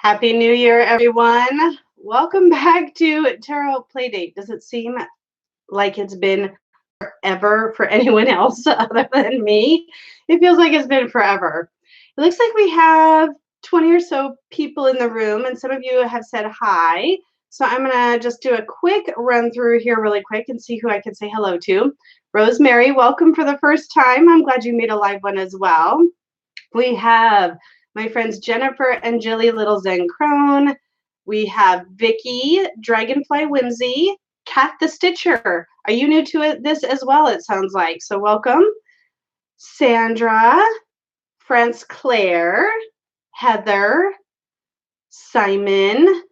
Happy New Year, everyone. Welcome back to Tarot Playdate. Does it seem like it's been forever for anyone else other than me? It feels like it's been forever. It looks like we have 20 or so people in the room, and some of you have said hi. So I'm going to just do a quick run through here really quick and see who I can say hello to. Rosemary, welcome for the first time. I'm glad you made a live one as well. We have my friends Jennifer and Jilly Little Zen Crone. We have Vicky, Dragonfly Whimsy, Kat the Stitcher. Are you new to this as well, it sounds like? So welcome. Sandra, France Claire, Heather, Simon,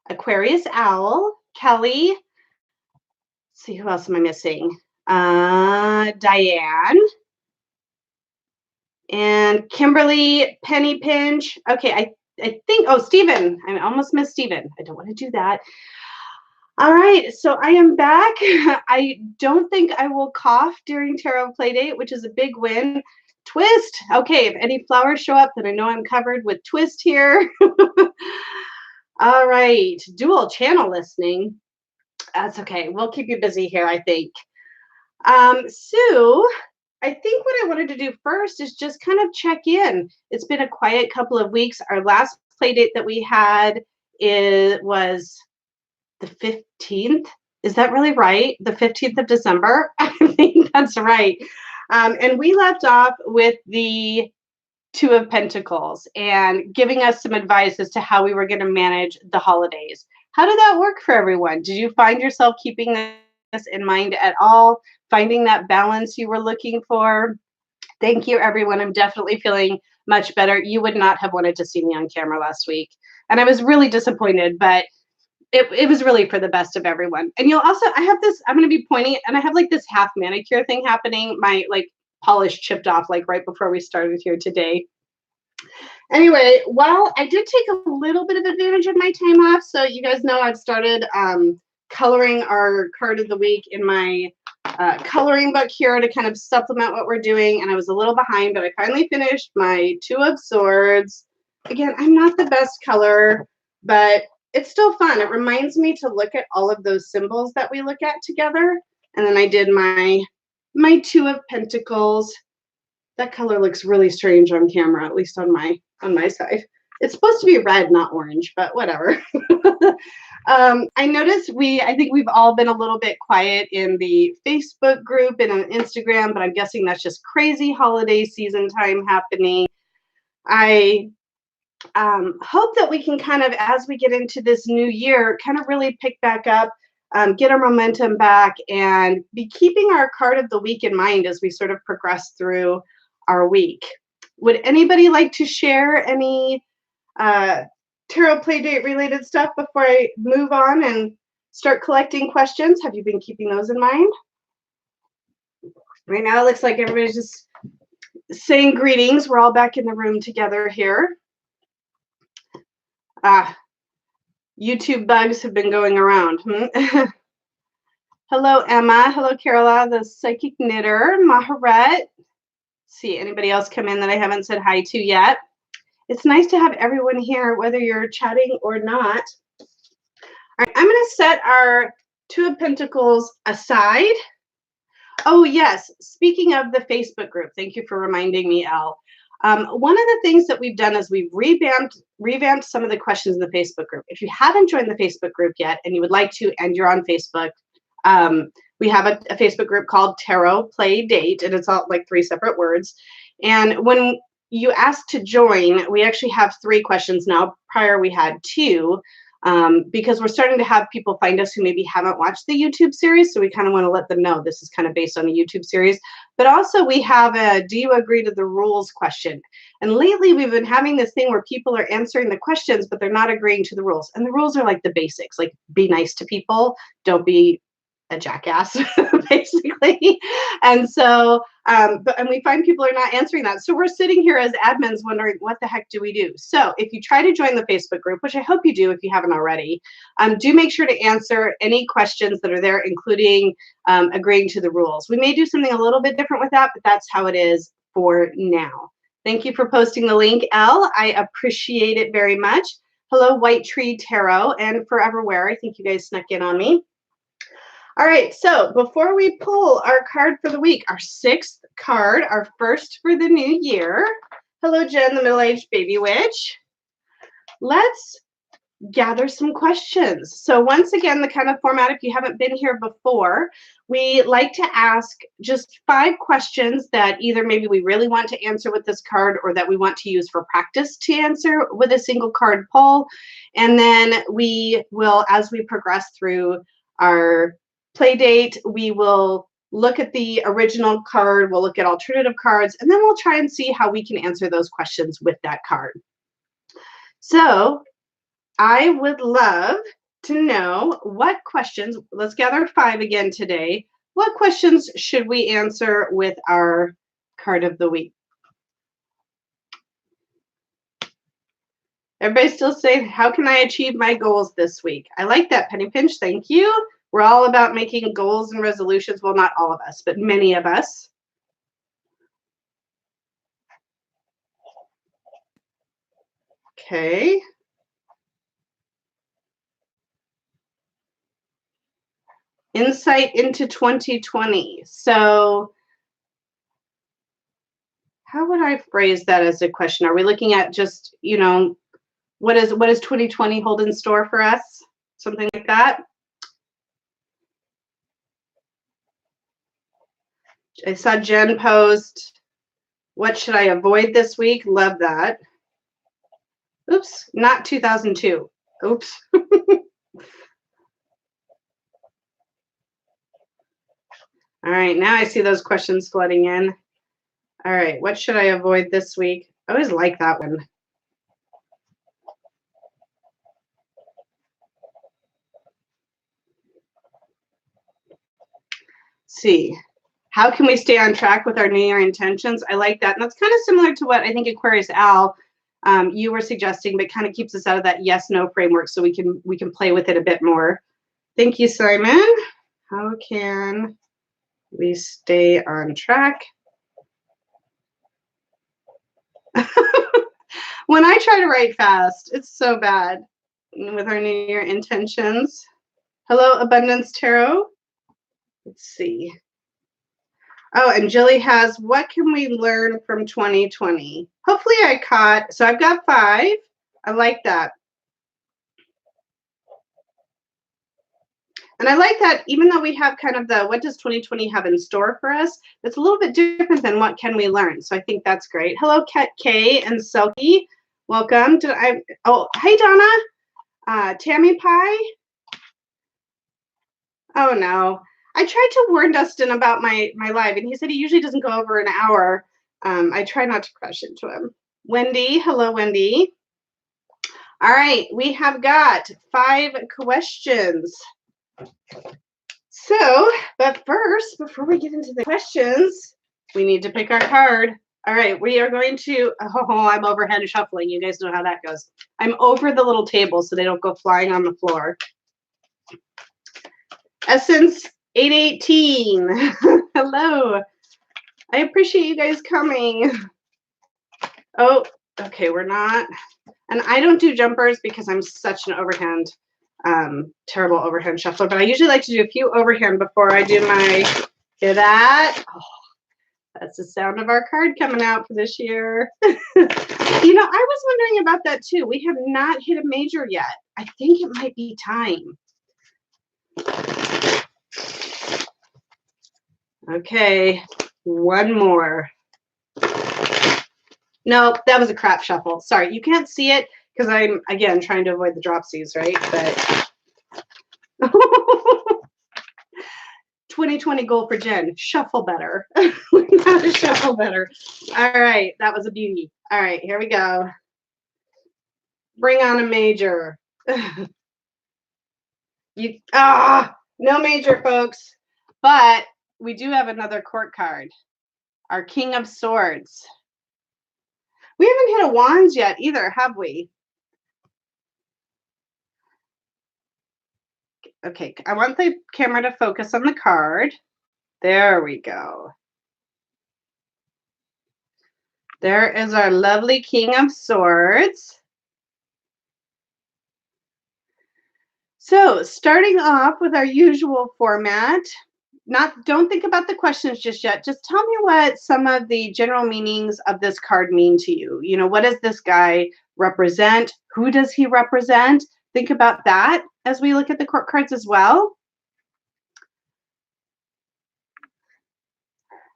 Aquarius Owl, Kelly. Let's see, who else am I missing? Diane. And Kimberly, Penny Pinch. Okay, I think, oh, Stephen. I almost missed Stephen. I don't want to do that. All right, so I am back. I don't think I will cough during Tarot Playdate, which is a big win. Twist. Okay, if any flowers show up, then I know I'm covered with Twist here. All right, dual channel listening. That's okay. We'll keep you busy here, I think. So I think what I wanted to do first is just kind of check in. It's been a quiet couple of weeks. Our last play date that we had was the 15th. Is that really right? The 15th of December? I think that's right. And we left off with the Two of Pentacles and giving us some advice as to how we were going to manage the holidays. How did that work for everyone? Did you find yourself keeping this in mind at all? Finding that balance you were looking for? Thank you, everyone. I'm definitely feeling much better. You would not have wanted to see me on camera last week. And I was really disappointed, but it was really for the best of everyone. And you'll also, I have this, I'm going to be pointing, and I have like this half manicure thing happening. My like polish chipped off like right before we started here today. Anyway, well, I did take a little bit of advantage of my time off. So you guys know I've started coloring our card of the week in my coloring book here to kind of supplement what we're doing. And I was a little behind, but I finally finished my Two of Swords. Again, I'm not the best color, but it's still fun. It reminds me to look at all of those symbols that we look at together. And then I did my Two of Pentacles. That color looks really strange on camera, at least on my side. It's supposed to be red, not orange, but whatever. I noticed I think we've all been a little bit quiet in the Facebook group and on Instagram, but I'm guessing that's just crazy holiday season time happening. I hope that we can kind of, as we get into this new year, kind of really pick back up, get our momentum back, and be keeping our card of the week in mind as we sort of progress through our week. Would anybody like to share any Tarot Playdate related stuff before I move on and start collecting questions? Have you been keeping those in mind? Right now it looks like everybody's just saying greetings. We're all back in the room together here. YouTube bugs have been going around. Hello, Emma. Hello, Carola, the psychic knitter. Maharet. See anybody else come in that I haven't said hi to yet. It's nice to have everyone here, whether you're chatting or not. All right, I'm going to set our Two of Pentacles aside. Oh, yes. Speaking of the Facebook group, thank you for reminding me, Elle. One of the things that we've done is we've revamped some of the questions in the Facebook group. If you haven't joined the Facebook group yet and you would like to, and you're on Facebook, we have a Facebook group called Tarot Playdate, and it's all like 3 separate words. And when you ask to join, we actually have 3 questions now. Prior, we had 2, because we're starting to have people find us who maybe haven't watched the YouTube series. So we kind of want to let them know this is kind of based on the YouTube series. But also we have a do you agree to the rules question. And lately we've been having this thing where people are answering the questions, but they're not agreeing to the rules. And the rules are like the basics, like be nice to people, don't be a jackass, basically. And so, and we find people are not answering that. So we're sitting here as admins wondering, what the heck do we do? So if you try to join the Facebook group, which I hope you do if you haven't already, do make sure to answer any questions that are there, including agreeing to the rules. We may do something a little bit different with that, but that's how it is for now. Thank you for posting the link, Elle. I appreciate it very much. Hello, White Tree Tarot and Forever Wear. I think you guys snuck in on me. All right, so before we pull our card for the week, our 6th card, our first for the new year. Hello, Jen, the middle-aged baby witch. Let's gather some questions. So once again, the kind of format, if you haven't been here before, we like to ask just 5 questions that either maybe we really want to answer with this card or that we want to use for practice to answer with a single card pull. And then we will, as we progress through our play date, we will look at the original card, we'll look at alternative cards, and then we'll try and see how we can answer those questions with that card. So I would love to know what questions, let's gather 5 again today. What questions should we answer with our card of the week? Everybody still saying, how can I achieve my goals this week? I like that, Penny Pinch. Thank you. We're all about making goals and resolutions. Well, not all of us, but many of us. Okay. Insight into 2020. So how would I phrase that as a question? Are we looking at just, you know, what does 2020 hold in store for us? Something like that. I saw Jen post, what should I avoid this week? Love that. Oops, not 2002. Oops. All right, now I see those questions flooding in. All right, what should I avoid this week? I always like that one. See, how can we stay on track with our New Year intentions? I like that. And that's kind of similar to what I think Aquarius Al, you were suggesting, but kind of keeps us out of that yes-no framework so we can play with it a bit more. Thank you, Simon. How can we stay on track? When I try to write fast, it's so bad with our New Year intentions. Hello, Abundance Tarot. Let's see. Oh, and Jilly has, what can we learn from 2020? Hopefully I caught, so I've got 5. I like that. And I like that even though we have kind of the, what does 2020 have in store for us? It's a little bit different than what can we learn. So I think that's great. Hello, Kat Kay and Selkie. Welcome. Oh, hey, Donna. Tammy Pie. Oh, no. I tried to warn Dustin about my live, and he said he usually doesn't go over an hour. I try not to crush into him. Wendy, hello, Wendy. All right, we have got 5 questions. So, but first, before we get into the questions, we need to pick our card. All right, we are going to, oh, I'm overhand shuffling. You guys know how that goes. I'm over the little table so they don't go flying on the floor. Essence 818. Hello. I appreciate you guys coming. Oh, okay, we're not. And I don't do jumpers because I'm such an overhand, terrible overhand shuffler. But I usually like to do a few overhand before I do my, hear that? Oh, that's the sound of our card coming out for this year. You know, I was wondering about that too. We have not hit a major yet. I think it might be time. Okay, one more. No, that was a crap shuffle. Sorry, you can't see it because I'm, again, trying to avoid the dropsies, right? But 2020 goal for Jen, shuffle better. How to shuffle better. All right, that was a beauty. All right, here we go. Bring on a major. No major, folks. But we do have another court card. Our King of Swords. We haven't hit a wands yet either, have we? Okay, I want the camera to focus on the card. There we go. There is our lovely King of Swords. So starting off with our usual format, don't think about the questions just yet. Just tell me what some of the general meanings of this card mean to you. You know, what does this guy represent? Who does he represent? Think about that as we look at the court cards as well.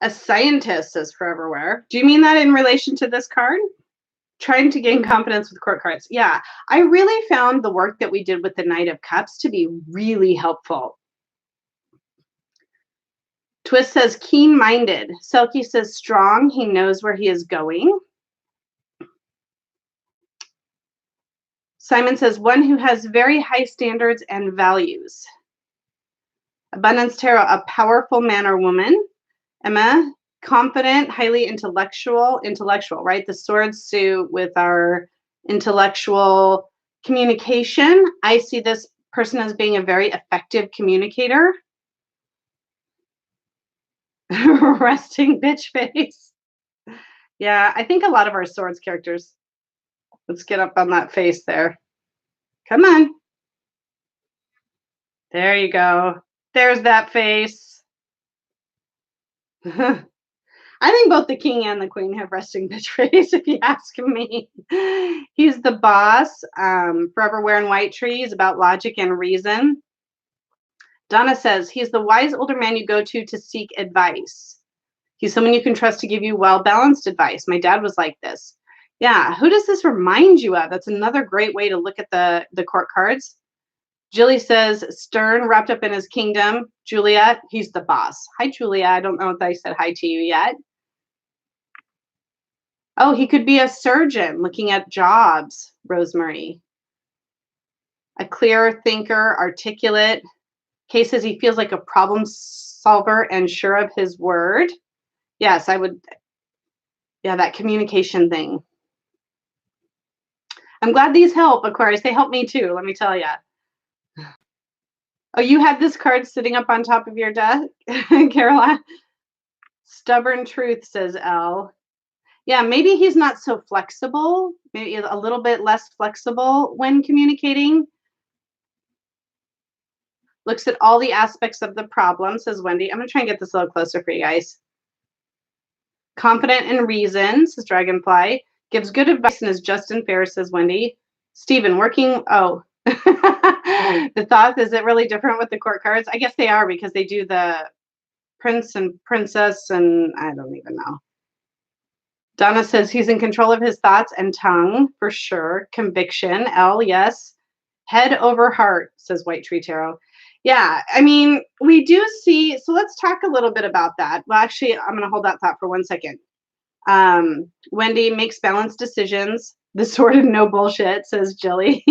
A scientist, says Foreverwhere. Do you mean that in relation to this card? Trying to gain confidence with court cards. Yeah, I really found the work that we did with the Knight of Cups to be really helpful. Twist says keen-minded. Selkie says strong. He knows where he is going. Simon says one who has very high standards and values. Abundance Tarot, a powerful man or woman. Emma, confident, highly intellectual, right? The swords suit with our intellectual communication. I see this person as being a very effective communicator. Resting bitch face. Yeah, I think a lot of our swords characters. Let's get up on that face there. Come on. There you go. There's that face. I think both the king and the queen have resting bitch face, if you ask me. He's the boss. Forever Wearing White Tree is about logic and reason. Donna says he's the wise older man you go to seek advice. He's someone you can trust to give you well-balanced advice. My dad was like this. Yeah, who does this remind you of? That's another great way to look at the court cards. Jilly says stern, wrapped up in his kingdom. Juliet, he's the boss. Hi, Julia. I don't know if I said hi to you yet. Oh, he could be a surgeon looking at jobs, Rosemary. A clear thinker, articulate. Kay says he feels like a problem solver and sure of his word. Yes, I would. Yeah, that communication thing. I'm glad these help, Aquarius. They help me too, let me tell you. Oh, you had this card sitting up on top of your desk, Caroline? Stubborn truth, says Elle. Yeah, maybe he's not so flexible, maybe a little bit less flexible when communicating. Looks at all the aspects of the problem, says Wendy. I'm going to try and get this a little closer for you guys. Confident in reason, says Dragonfly. Gives good advice and is just and fair, says Wendy. Stephen, working, oh. The thought, is it really different with the court cards? I guess they are because they do the prince and princess and I don't even know. Donna says he's in control of his thoughts and tongue, for sure. Conviction, L, yes. Head over heart, says White Tree Tarot. Yeah, I mean, we do see, so let's talk a little bit about that. Well, actually, I'm going to hold that thought for 1 second. Wendy makes balanced decisions. The sort of no bullshit, says Jilly.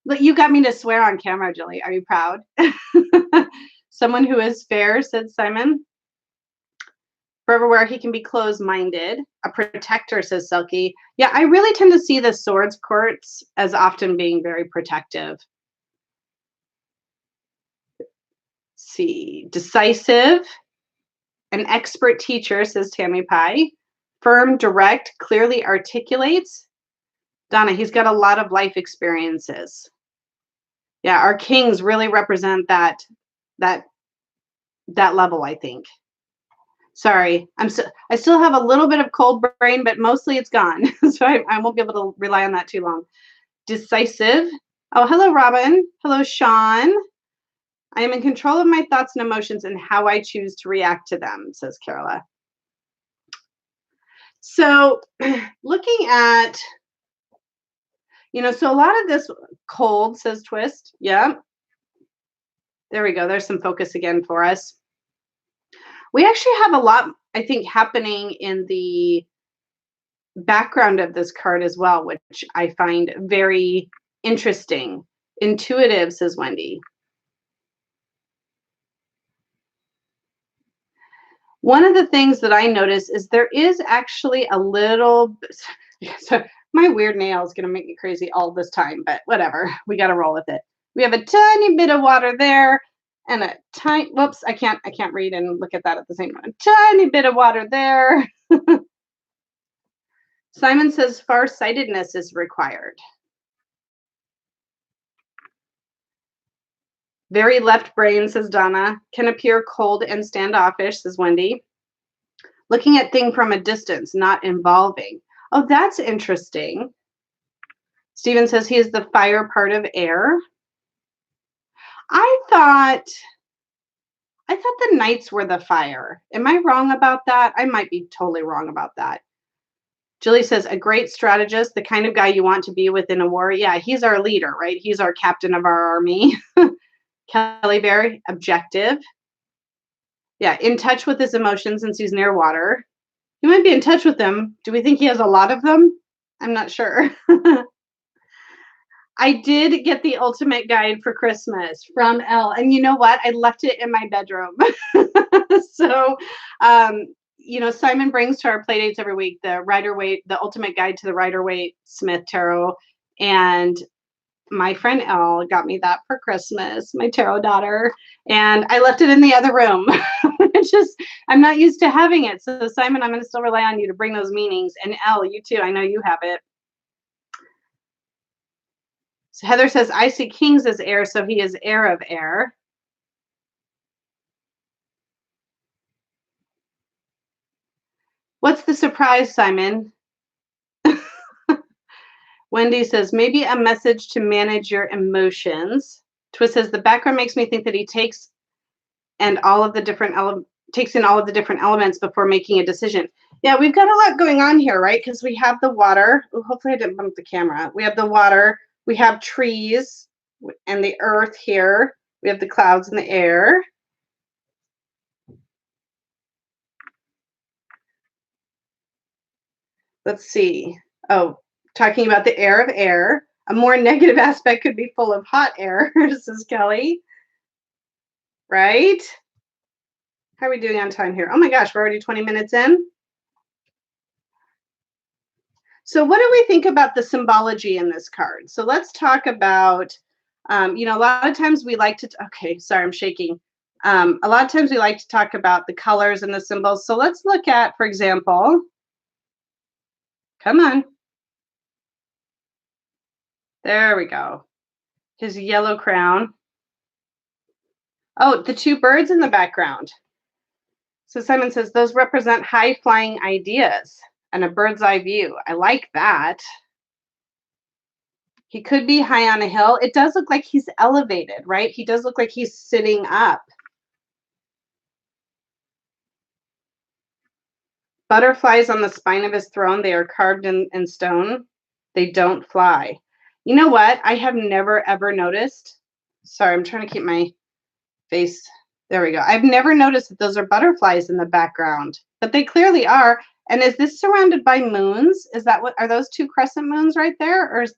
Look, you got me to swear on camera, Jilly. Are you proud? Someone who is fair, said Simon. Forever where he can be closed-minded. A protector, says Selkie. Yeah, I really tend to see the swords courts as often being very protective. Let's see, decisive. An expert teacher, says Tammy Pie. Firm, direct, clearly articulates. Donna, he's got a lot of life experiences. Yeah, our kings really represent that level, I think. Sorry, I still have a little bit of cold brain, but mostly it's gone. So I won't be able to rely on that too long. Decisive. Oh, hello, Robin. Hello, Sean. I am in control of my thoughts and emotions and how I choose to react to them, says Carola. So looking at, so a lot of this cold, says Twist. Yeah. There we go. There's some focus again for us. We actually have a lot, I think, happening in the background of this card as well, which I find very interesting. Intuitive, says Wendy. One of the things that I notice is there is actually a little, so my weird nail is going to make me crazy all this time, but whatever, we got to roll with it. We have a tiny bit of water there and a tiny, whoops, I can't read and look at that at the same time. A tiny bit of water there. Simon says far-sightedness is required. Very left brain, says Donna. Can appear cold and standoffish, says Wendy. Looking at thing from a distance, not involving. Oh, that's interesting. Stephen says he is the fire part of air. I thought the knights were the fire. Am I wrong about that? I might be totally wrong about that. Julie says, a great strategist, the kind of guy you want to be with in a war. Yeah, he's our leader, right? He's our captain of our army. Kelly Bear, objective. Yeah, in touch with his emotions since he's near water. He might be in touch with them. Do we think he has a lot of them? I'm not sure. I did get the ultimate guide for Christmas from Elle. And you know what? I left it in my bedroom. So, Simon brings to our play dates every week the ultimate guide to the Rider-Waite Smith Tarot. And my friend Elle got me that for Christmas, my tarot daughter. And I left it in the other room. I'm not used to having it. So, Simon, I'm going to still rely on you to bring those meanings. And Elle, you too. I know you have it. So Heather says, I see kings as air, so he is heir of air. What's the surprise, Simon? Wendy says, maybe a message to manage your emotions. Twist says, the background makes me think that he takes in all of the different elements before making a decision. Yeah, we've got a lot going on here, right? Because we have the water. Ooh, hopefully I didn't bump the camera. We have the water. We have trees and the earth here. We have the clouds and the air. Let's see. Oh, talking about the air of air. A more negative aspect could be full of hot air, says Kelly. Right? How are we doing on time here? Oh my gosh, we're already 20 minutes in. So what do we think about the symbology in this card? So let's talk about, a lot of times we like to, okay, sorry, I'm shaking. A lot of times we like to talk about the colors and the symbols. So let's look at, for example, come on. There we go. His yellow crown. Oh, the two birds in the background. So Simon says, those represent high-flying ideas and a bird's eye view. I like that. He could be high on a hill. It does look like he's elevated, right? He does look like he's sitting up. Butterflies on the spine of his throne. They are carved in stone. They don't fly. You know what? I have never, ever noticed. Sorry, I'm trying to keep my face. There we go. I've never noticed that those are butterflies in the background, but they clearly are. And is this surrounded by moons? Is that what, are those two crescent moons right there? Or is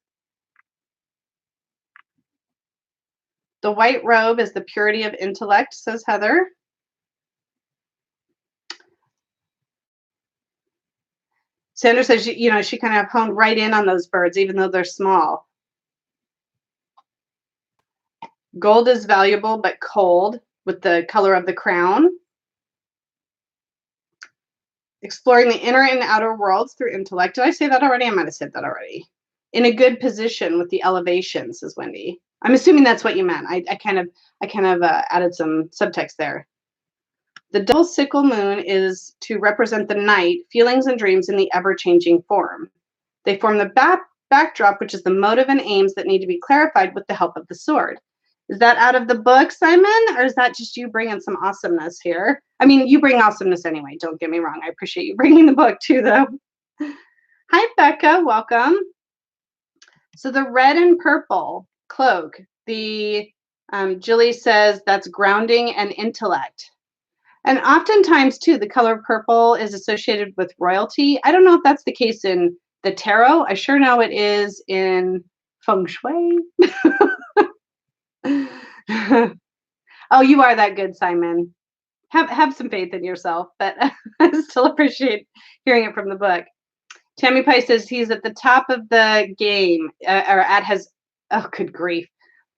the white robe is the purity of intellect, says Heather. Sandra says, she kind of honed right in on those birds, even though they're small. Gold is valuable, but cold with the color of the crown. Exploring the inner and outer worlds through intellect. Did I say that already? I might have said that already. In a good position with the elevation, says Wendy. I'm assuming that's what you meant. I kind of added some subtext there. The double sickle moon is to represent the night, feelings and dreams in the ever-changing form. They form the backdrop, which is the motive and aims that need to be clarified with the help of the sword. Is that out of the book, Simon, or is that just you bringing some awesomeness here? I mean, you bring awesomeness anyway. Don't get me wrong. I appreciate you bringing the book too, though. Hi, Becca. Welcome. So the red and purple cloak, Julie says that's grounding and intellect. And oftentimes, too, the color purple is associated with royalty. I don't know if that's the case in the tarot. I sure know it is in feng shui. Oh, you are that good, Simon. Have some faith in yourself, but I still appreciate hearing it from the book. Tammy Pye says he's at the top of the game, oh, good grief.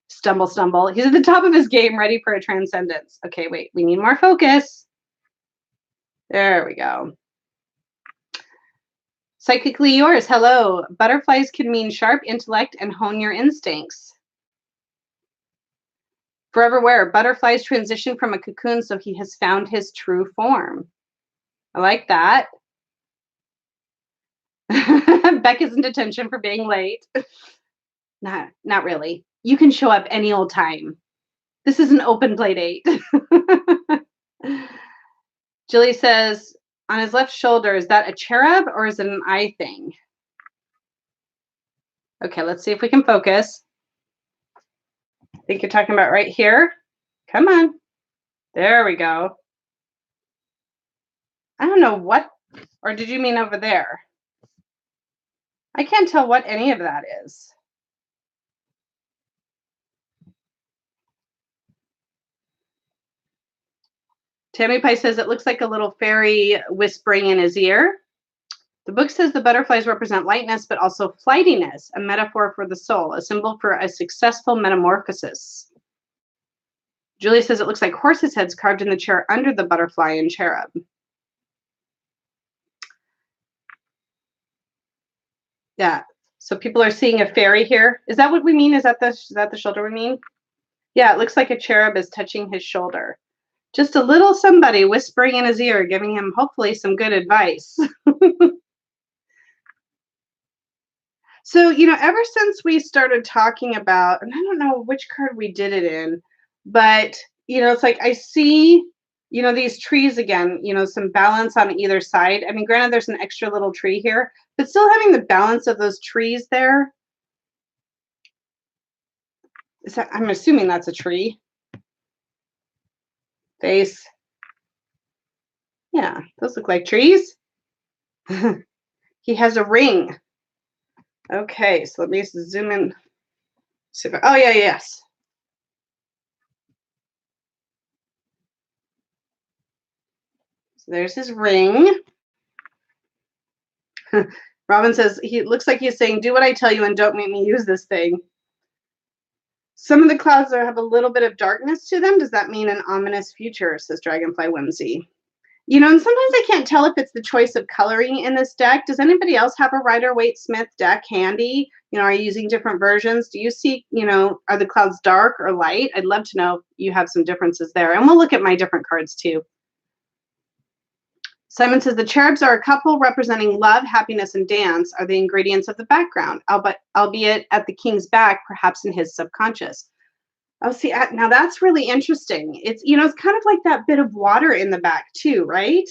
Stumble. He's at the top of his game, ready for a transcendence. Okay, wait, we need more focus. There we go. Psychically yours. Hello. Butterflies can mean sharp intellect and hone your instincts. Forever Wear. Butterflies transition from a cocoon, so he has found his true form. I like that. Beck is in detention for being late. Not really. You can show up any old time. This is an open play date. Julie says, on his left shoulder, is that a cherub or is it an eye thing? Okay, let's see if we can focus. I think you're talking about right here. Come on. There we go. I don't know what, or did you mean over there? I can't tell what any of that is. Tammy Pie says it looks like a little fairy whispering in his ear. The book says the butterflies represent lightness, but also flightiness, a metaphor for the soul, a symbol for a successful metamorphosis. Julie says it looks like horses' heads carved in the chair under the butterfly and cherub. Yeah. So people are seeing a fairy here. Is that what we mean? Is that the shoulder we mean? Yeah, it looks like a cherub is touching his shoulder. Just a little somebody whispering in his ear, giving him hopefully some good advice. So, ever since we started talking about, and I don't know which card we did it in, but, it's like I see, these trees again, some balance on either side. I mean, granted, there's an extra little tree here, but still having the balance of those trees there. I'm assuming that's a tree. Face. Yeah, those look like trees. He has a ring. Okay, so let me zoom in. Oh, yeah, yes. So there's his ring. Robin says, he looks like he's saying, do what I tell you and don't make me use this thing. Some of the clouds have a little bit of darkness to them. Does that mean an ominous future, says Dragonfly Whimsy. And sometimes I can't tell if it's the choice of coloring in this deck. Does anybody else have a Rider-Waite-Smith deck handy? Are you using different versions? Do you see, are the clouds dark or light? I'd love to know if you have some differences there. And we'll look at my different cards too. Simon says the cherubs are a couple representing love, happiness, and dance are the ingredients of the background, albeit at the king's back, perhaps in his subconscious. Oh, see, now that's really interesting. It's, it's kind of like that bit of water in the back too, right?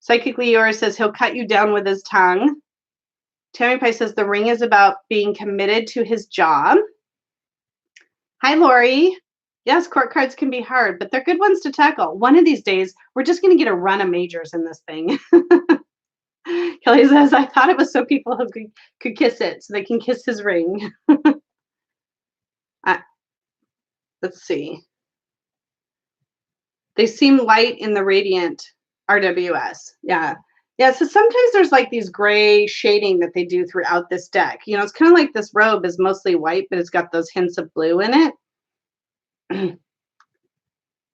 Psychically Yours says he'll cut you down with his tongue. Tammy Pie says the ring is about being committed to his job. Hi, Lori. Yes, court cards can be hard, but they're good ones to tackle. One of these days, we're just going to get a run of majors in this thing. Kelly says, I thought it was so people could kiss it, so they can kiss his ring. Let's see. They seem light in the Radiant RWS. Yeah. Yeah, so sometimes there's like these gray shading that they do throughout this deck. It's kind of like this robe is mostly white, but it's got those hints of blue in it.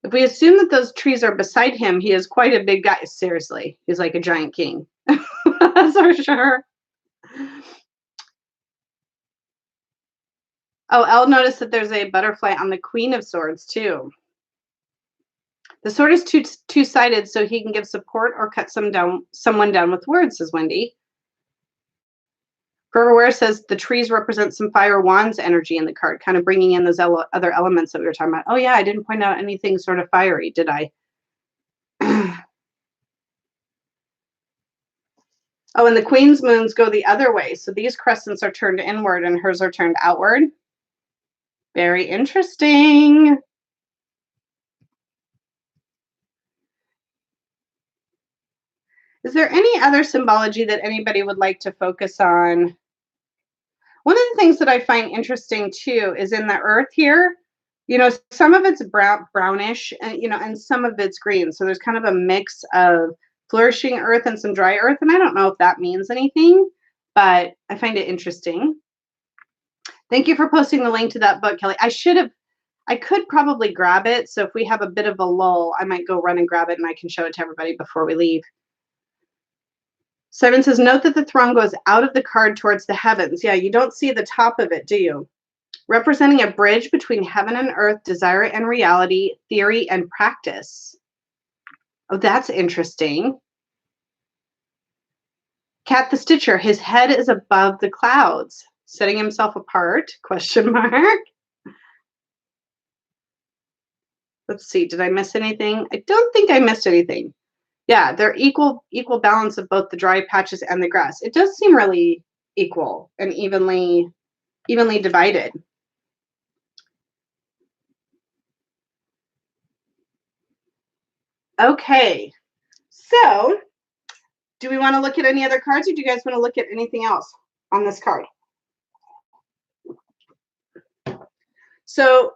If we assume that those trees are beside him, he is quite a big guy. Seriously, he's like a giant king. That's for sure. Oh, Elle noticed that there's a butterfly on the Queen of Swords too. The sword is two-sided, so he can give support or cut someone down with words, says Wendy. Forever says the trees represent some fire wands energy in the card, kind of bringing in those other elements that we were talking about. Oh, yeah, I didn't point out anything sort of fiery, did I? Oh, and the Queen's moons go the other way. So these crescents are turned inward and hers are turned outward. Very interesting. Is there any other symbology that anybody would like to focus on? One of the things that I find interesting too is in the earth here, some of it's brownish, and, and some of it's green. So there's kind of a mix of flourishing earth and some dry earth. And I don't know if that means anything, but I find it interesting. Thank you for posting the link to that book, Kelly. I could probably grab it. So if we have a bit of a lull, I might go run and grab it and I can show it to everybody before we leave. Simon says, note that the throne goes out of the card towards the heavens. Yeah, you don't see the top of it, do you? Representing a bridge between heaven and earth, desire and reality, theory and practice. Oh, that's interesting. Cat the Stitcher, his head is above the clouds, setting himself apart, question mark. Let's see, did I miss anything? I don't think I missed anything. Yeah, they're equal balance of both the dry patches and the grass. It does seem really equal and evenly divided. Okay, so do we want to look at any other cards, or do you guys want to look at anything else on this card? So,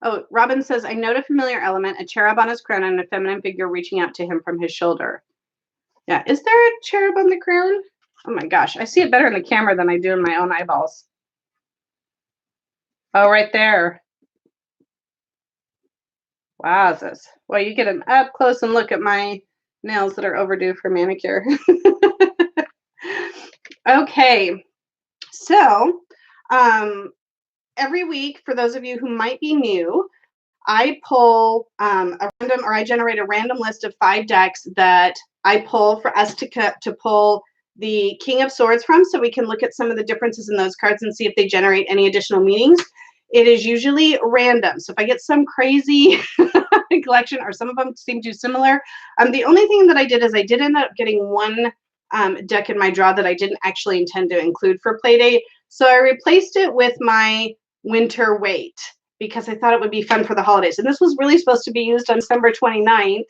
oh, Robin says, I note a familiar element, a cherub on his crown and a feminine figure reaching out to him from his shoulder. Yeah, is there a cherub on the crown? Oh my gosh, I see it better in the camera than I do in my own eyeballs. Oh, right there. Wowzers. Well, you get an up close and look at my nails that are overdue for manicure. Okay, so every week, for those of you who might be new, I pull I generate a random list of 5 decks that I pull for us to pull the King of Swords from, so we can look at some of the differences in those cards and see if they generate any additional meanings. It is usually random. So if I get some crazy collection, or some of them seem too similar, the only thing that I did is I did end up getting one deck in my draw that I didn't actually intend to include for Playdate. So I replaced it with my Winter Wait, because I thought it would be fun for the holidays. And this was really supposed to be used on December 29th.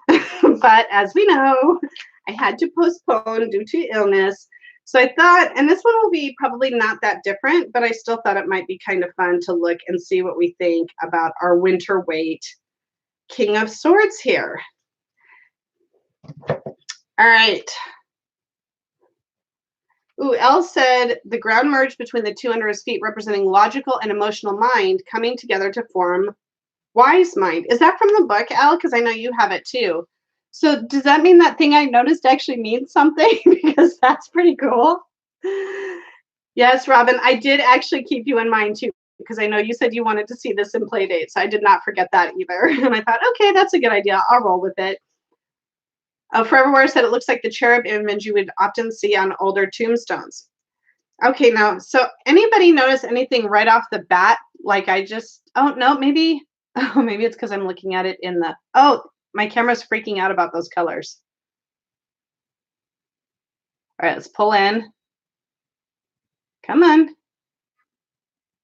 But as we know, I had to postpone due to illness. So I thought, and this one will be probably not that different, but I still thought it might be kind of fun to look and see what we think about our Winter Wait King of Swords here. All right. Ooh, Elle said the ground merged between the two under his feet, representing logical and emotional mind coming together to form wise mind. Is that from the book, Elle? Because I know you have it too. So does that mean that thing I noticed actually means something? Because that's pretty cool. Yes, Robin, I did actually keep you in mind too, because I know you said you wanted to see this in Playdate, so I did not forget that either. And I thought, okay, that's a good idea. I'll roll with it. Foreverware said it looks like the cherub image you would often see on older tombstones. Okay, now, so anybody notice anything right off the bat? Like oh, no, maybe it's because I'm looking at it in the, oh, my camera's freaking out about those colors. All right, let's pull in. Come on.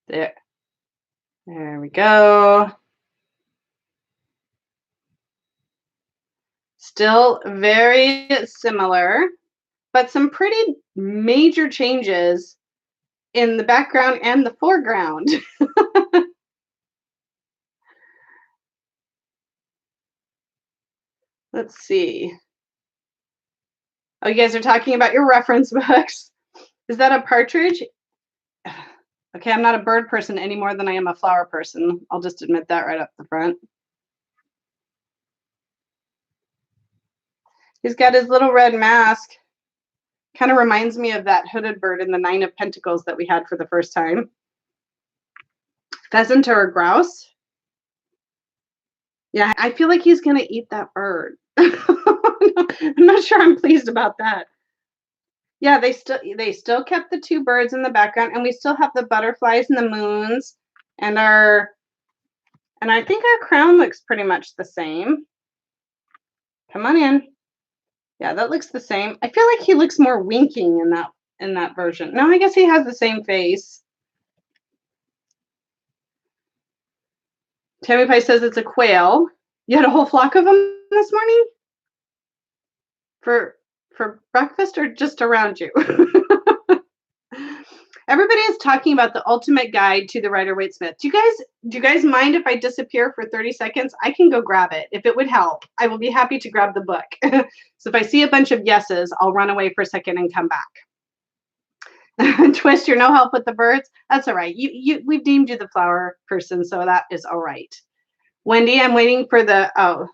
There we go. Still very similar, but some pretty major changes in the background and the foreground. Let's see. Oh, you guys are talking about your reference books. Is that a partridge? Okay, I'm not a bird person any more than I am a flower person. I'll just admit that right up the front. He's got his little red mask. Kind of reminds me of that hooded bird in the 9 of Pentacles that we had for the first time. Pheasant or a grouse? Yeah, I feel like he's going to eat that bird. I'm not sure I'm pleased about that. Yeah, they still kept the 2 birds in the background, and we still have the butterflies and the moons, and I think our crown looks pretty much the same. Come on in. Yeah, that looks the same. I feel like he looks more winking in that version. No, I guess he has the same face. Tammy Pie says it's a quail. You had a whole flock of them this morning? For breakfast or just around you? Everybody is talking about the ultimate guide to the Rider-Waite-Smith. Do you guys mind if I disappear for 30 seconds? I can go grab it if it would help. I will be happy to grab the book. So if I see a bunch of yeses, I'll run away for a second and come back. Twist, you're no help with the birds. That's all right. We've deemed you the flower person, so that is all right. Wendy, I'm waiting for the, oh,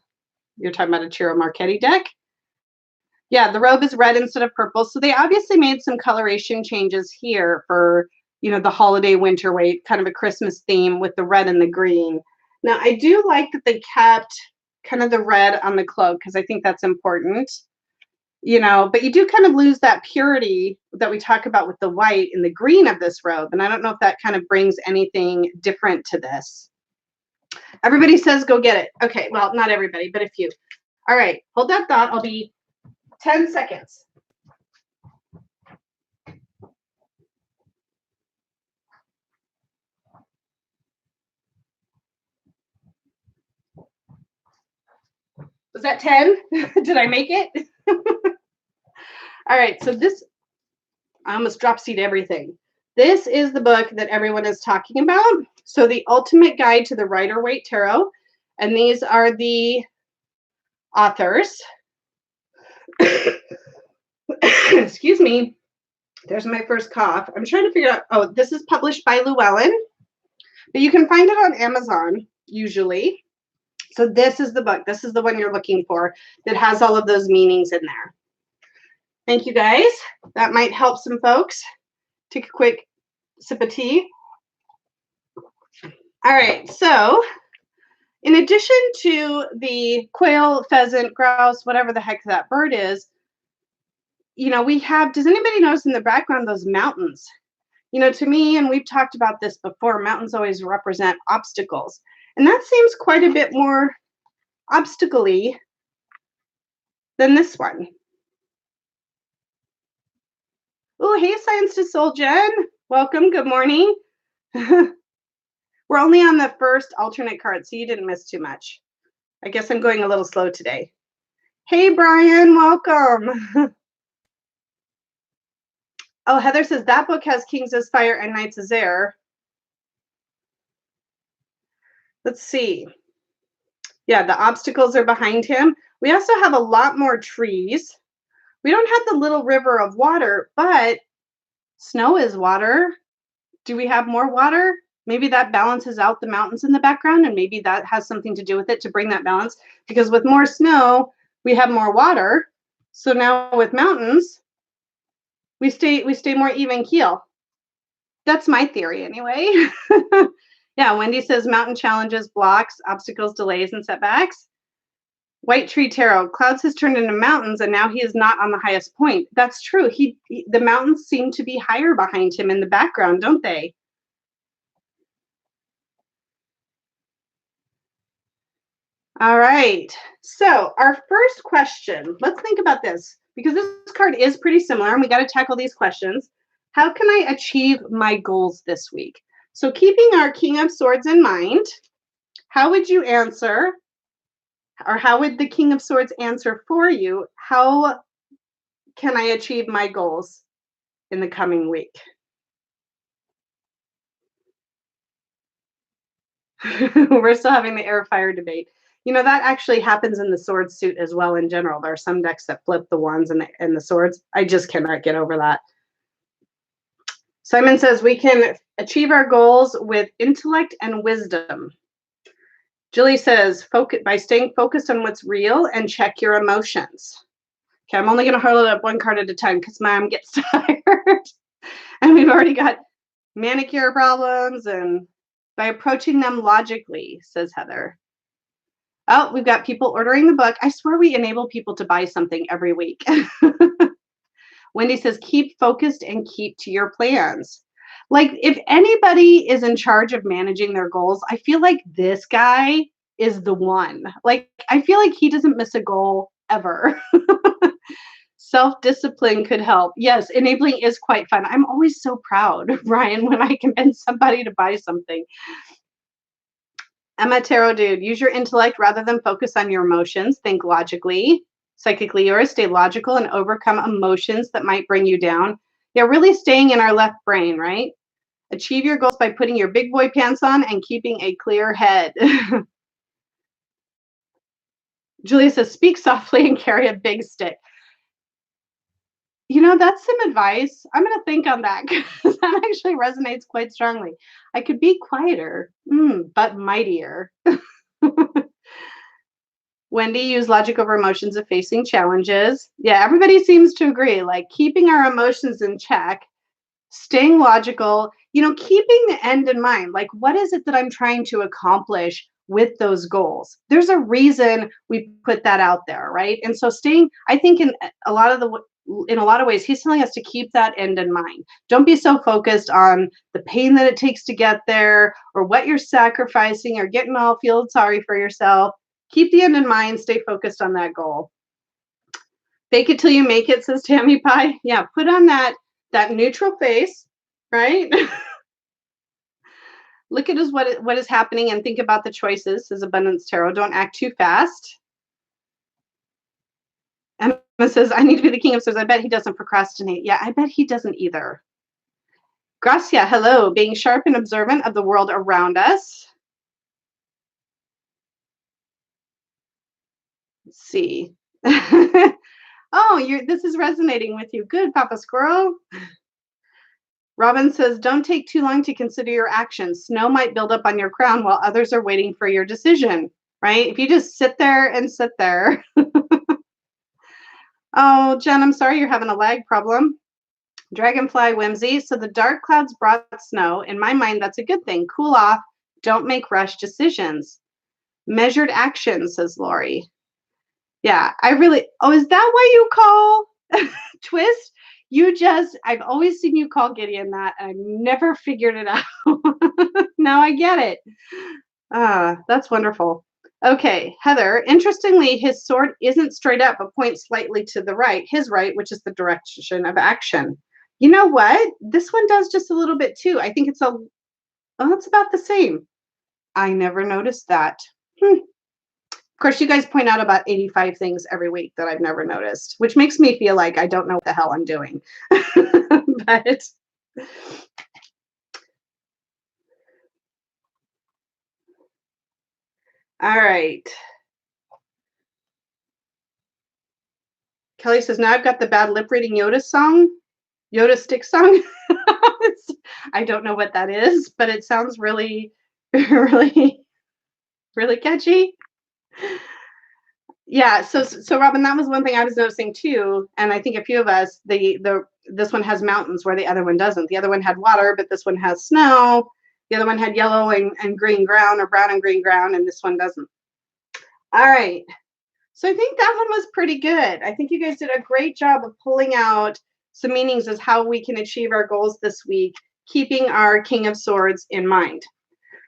you're talking about a Chiro Marchetti deck? Yeah, the robe is red instead of purple. So they obviously made some coloration changes here for, the holiday winter weight, kind of a Christmas theme with the red and the green. Now, I do like that they kept kind of the red on the cloak because I think that's important, but you do kind of lose that purity that we talk about with the white and the green of this robe. And I don't know if that kind of brings anything different to this. Everybody says go get it. Okay, well, not everybody, but a few. All right, hold that thought. I'll be 10 seconds. Was that 10? Did I make it? All right, so I almost drop seed everything. This is the book that everyone is talking about. So the Ultimate Guide to the Rider-Waite Tarot. And these are the authors. Excuse me. There's my first cough. I'm trying to figure out, oh, this is published by Llewellyn. But you can find it on Amazon, usually. So this is the book. This is the one you're looking for that has all of those meanings in there. Thank you, guys. That might help some folks. Take a quick sip of tea. All right, so in addition to the quail, pheasant, grouse, whatever the heck that bird is, we have, does anybody notice in the background those mountains? To me, and we've talked about this before, mountains always represent obstacles. And that seems quite a bit more obstacle-y than this one. Oh, hey, Science to Soul Jen. Welcome. Good morning. We're only on the first alternate card, so you didn't miss too much. I guess I'm going a little slow today. Hey, Brian. Welcome. Oh, Heather says that book has Kings as Fire and Knights as Air. Let's see. Yeah, the obstacles are behind him. We also have a lot more trees. We don't have the little river of water, but snow is water. Do we have more water? Maybe that balances out the mountains in the background, and maybe that has something to do with it to bring that balance. Because with more snow, we have more water. So now with mountains, we stay more even keel. That's my theory anyway. Yeah, Wendy says mountain challenges, blocks, obstacles, delays, and setbacks. White Tree Tarot, clouds has turned into mountains, and now he is not on the highest point. That's true. The mountains seem to be higher behind him in the background, don't they? All right. So our first question, let's think about this, because this card is pretty similar, and we got to tackle these questions. How can I achieve my goals this week? So keeping our King of Swords in mind, how would you answer, or how would the King of Swords answer for you? How can I achieve my goals in the coming week? We're still having the air fire debate. That actually happens in the sword suit as well in general. There are some decks that flip the wands and the swords. I just cannot get over that. Simon says we can achieve our goals with intellect and wisdom. Julie says focus by staying focused on what's real and check your emotions. Okay, I'm only going to hold up one card at a time because Mom gets tired. And we've already got manicure problems, and by approaching them logically, says Heather. Oh, we've got people ordering the book. I swear we enable people to buy something every week. Wendy says, keep focused and keep to your plans. Like, if anybody is in charge of managing their goals, I feel like this guy is the one. Like, I feel like he doesn't miss a goal ever. Self-discipline could help. Yes, enabling is quite fun. I'm always so proud, Ryan, when I convince somebody to buy something. Emma Tarot Dude, use your intellect rather than focus on your emotions. Think logically. Psychically yours, stay logical and overcome emotions that might bring you down. Yeah, really staying in our left brain, right? Achieve your goals by putting your big boy pants on and keeping a clear head. Julia says, speak softly and carry a big stick. That's some advice. I'm going to think on that because that actually resonates quite strongly. I could be quieter, but mightier. Wendy, use logic over emotions if facing challenges. Yeah, everybody seems to agree. Like keeping our emotions in check, staying logical, keeping the end in mind. Like, what is it that I'm trying to accomplish with those goals? There's a reason we put that out there, right? And so I think in a lot of ways, he's telling us to keep that end in mind. Don't be so focused on the pain that it takes to get there or what you're sacrificing or getting all feel sorry for yourself. Keep the end in mind, stay focused on that goal. Fake it till you make it, says Tammy Pie. Yeah, put on that neutral face, right? Look at what is happening and think about the choices, says Abundance Tarot. Don't act too fast. Emma says, I need to be the king of swords. I bet he doesn't procrastinate. Yeah, I bet he doesn't either. Gracia, hello. Being sharp and observant of the world around us. Let's see. Oh, this is resonating with you. Good, Papa Squirrel. Robin says, don't take too long to consider your actions. Snow might build up on your crown while others are waiting for your decision, right? If you just sit there and sit there. Oh, Jen, I'm sorry you're having a lag problem. Dragonfly Whimsy. So the dark clouds brought snow. In my mind, that's a good thing. Cool off. Don't make rush decisions. Measured action, says Lori. Yeah, is that why you call Twist? I've always seen you call Gideon that. I've never figured it out. Now I get it. That's wonderful. Okay, Heather, interestingly, his sword isn't straight up, but points slightly to the right, his right, which is the direction of action. You know what? This one does just a little bit too. I think it's about the same. I never noticed that. Of course, you guys point out about 85 things every week that I've never noticed, which makes me feel like I don't know what the hell I'm doing. But all right. Kelly says, now I've got the bad lip reading Yoda stick song. I don't know what that is, but it sounds really, really, really catchy. Yeah, so Robin, that was one thing I was noticing too, and I think a few of us, this one has mountains where the other one doesn't. The other one had water, but this one has snow. The other one had yellow and green ground, or brown and green ground, and this one doesn't. All right. So I think that one was pretty good. I think you guys did a great job of pulling out some meanings as how we can achieve our goals this week, keeping our King of Swords in mind.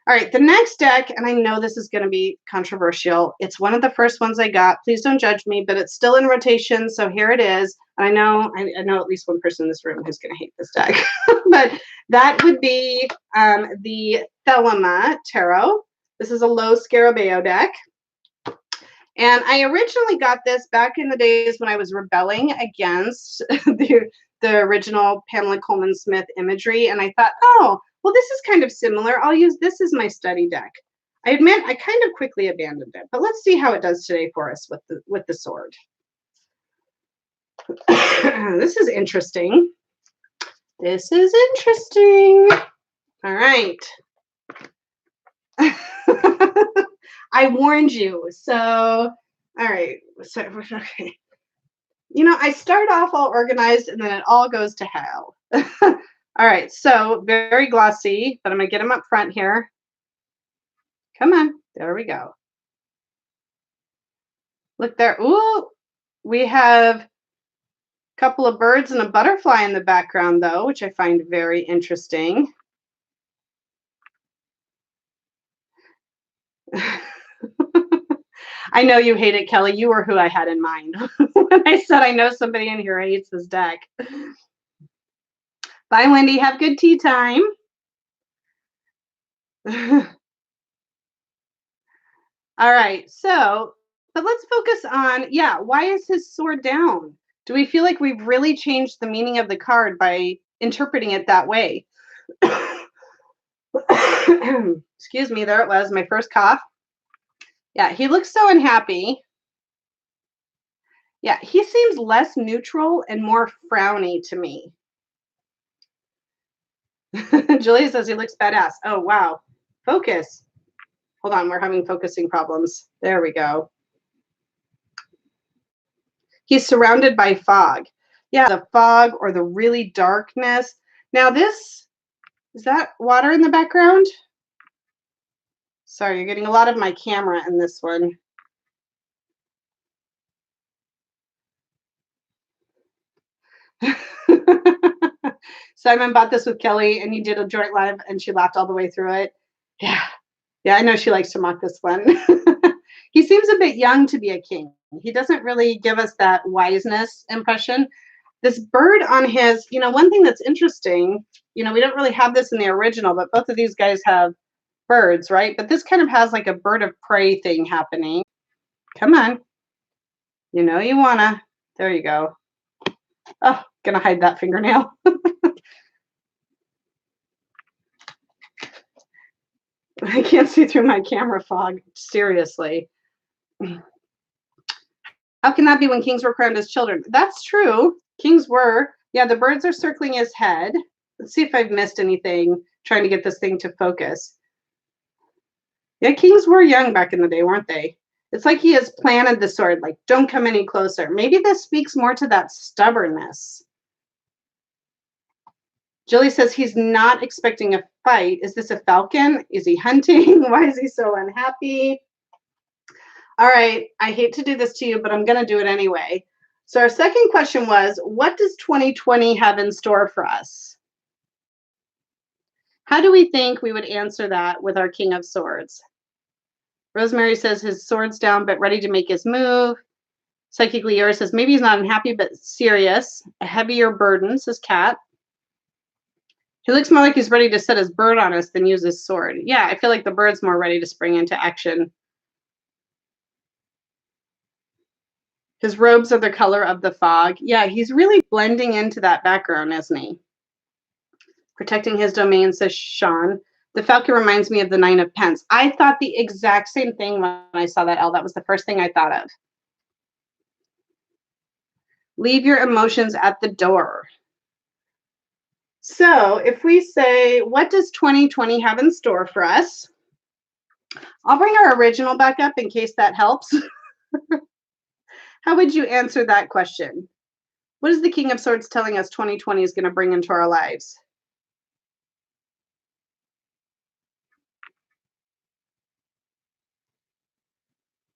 All right, the next deck, and I know this is going to be controversial. It's one of the first ones I got. Please don't judge me, but it's still in rotation, so here it is. I know at least one person in this room who's going to hate this deck, but that would be the Thelema Tarot. This is a low Scarabeo deck. And I originally got this back in the days when I was rebelling against the original Pamela Coleman Smith imagery. And I thought, oh, well, this is kind of similar. I'll use this as my study deck. I admit I kind of quickly abandoned it, but let's see how it does today for us with the sword. This is interesting. This is interesting. All right. I warned you. So, all right. So, okay. I start off all organized and then it all goes to hell. All right. So, very glossy, but I'm going to get them up front here. Come on. There we go. Look there. Ooh, we have a couple of birds and a butterfly in the background, though, which I find very interesting. I know you hate it, Kelly. You were who I had in mind when I said I know somebody in here hates this deck. Bye, Wendy. Have good tea time. All right. So, but let's focus on, why is his sword down? Do we feel like we've really changed the meaning of the card by interpreting it that way? Excuse me. There it was. My first cough. Yeah, he looks so unhappy. Yeah, he seems less neutral and more frowny to me. Julia says he looks badass. Oh, wow. Focus. Hold on, we're having focusing problems. There we go. He's surrounded by fog. Yeah, the fog or the really darkness. Now this, is that water in the background? Sorry, you're getting a lot of my camera in this one. Simon bought this with Kelly and he did a joint live and she laughed all the way through it. Yeah. Yeah, I know she likes to mock this one. He seems a bit young to be a king. He doesn't really give us that wiseness impression. This bird on his, one thing that's interesting, we don't really have this in the original, but both of these guys have birds, right? But this kind of has like a bird of prey thing happening. Come on. You know you wanna. There you go. Oh, gonna hide that fingernail. I can't see through my camera fog. Seriously. How can that be when kings were crowned as children? That's true. Kings were. Yeah, the birds are circling his head. Let's see if I've missed anything trying to get this thing to focus. Yeah, kings were young back in the day, weren't they? It's like he has planted the sword, like, don't come any closer. Maybe this speaks more to that stubbornness. Jilly says he's not expecting a fight. Is this a falcon? Is he hunting? Why is he so unhappy? All right, I hate to do this to you, but I'm going to do it anyway. So our second question was, what does 2020 have in store for us? How do we think we would answer that with our King of Swords? Rosemary says his sword's down, but ready to make his move. Psychically Yours says maybe he's not unhappy, but serious. A heavier burden, says Kat. He looks more like he's ready to set his bird on us than use his sword. Yeah, I feel like the bird's more ready to spring into action. His robes are the color of the fog. Yeah, he's really blending into that background, isn't he? Protecting his domain, says Sean. The falcon reminds me of the Nine of Pence. I thought the exact same thing when I saw that, Elle. That was the first thing I thought of. Leave your emotions at the door. So if we say, what does 2020 have in store for us? I'll bring our original back up in case that helps. How would you answer that question? What is the King of Swords telling us 2020 is going to bring into our lives?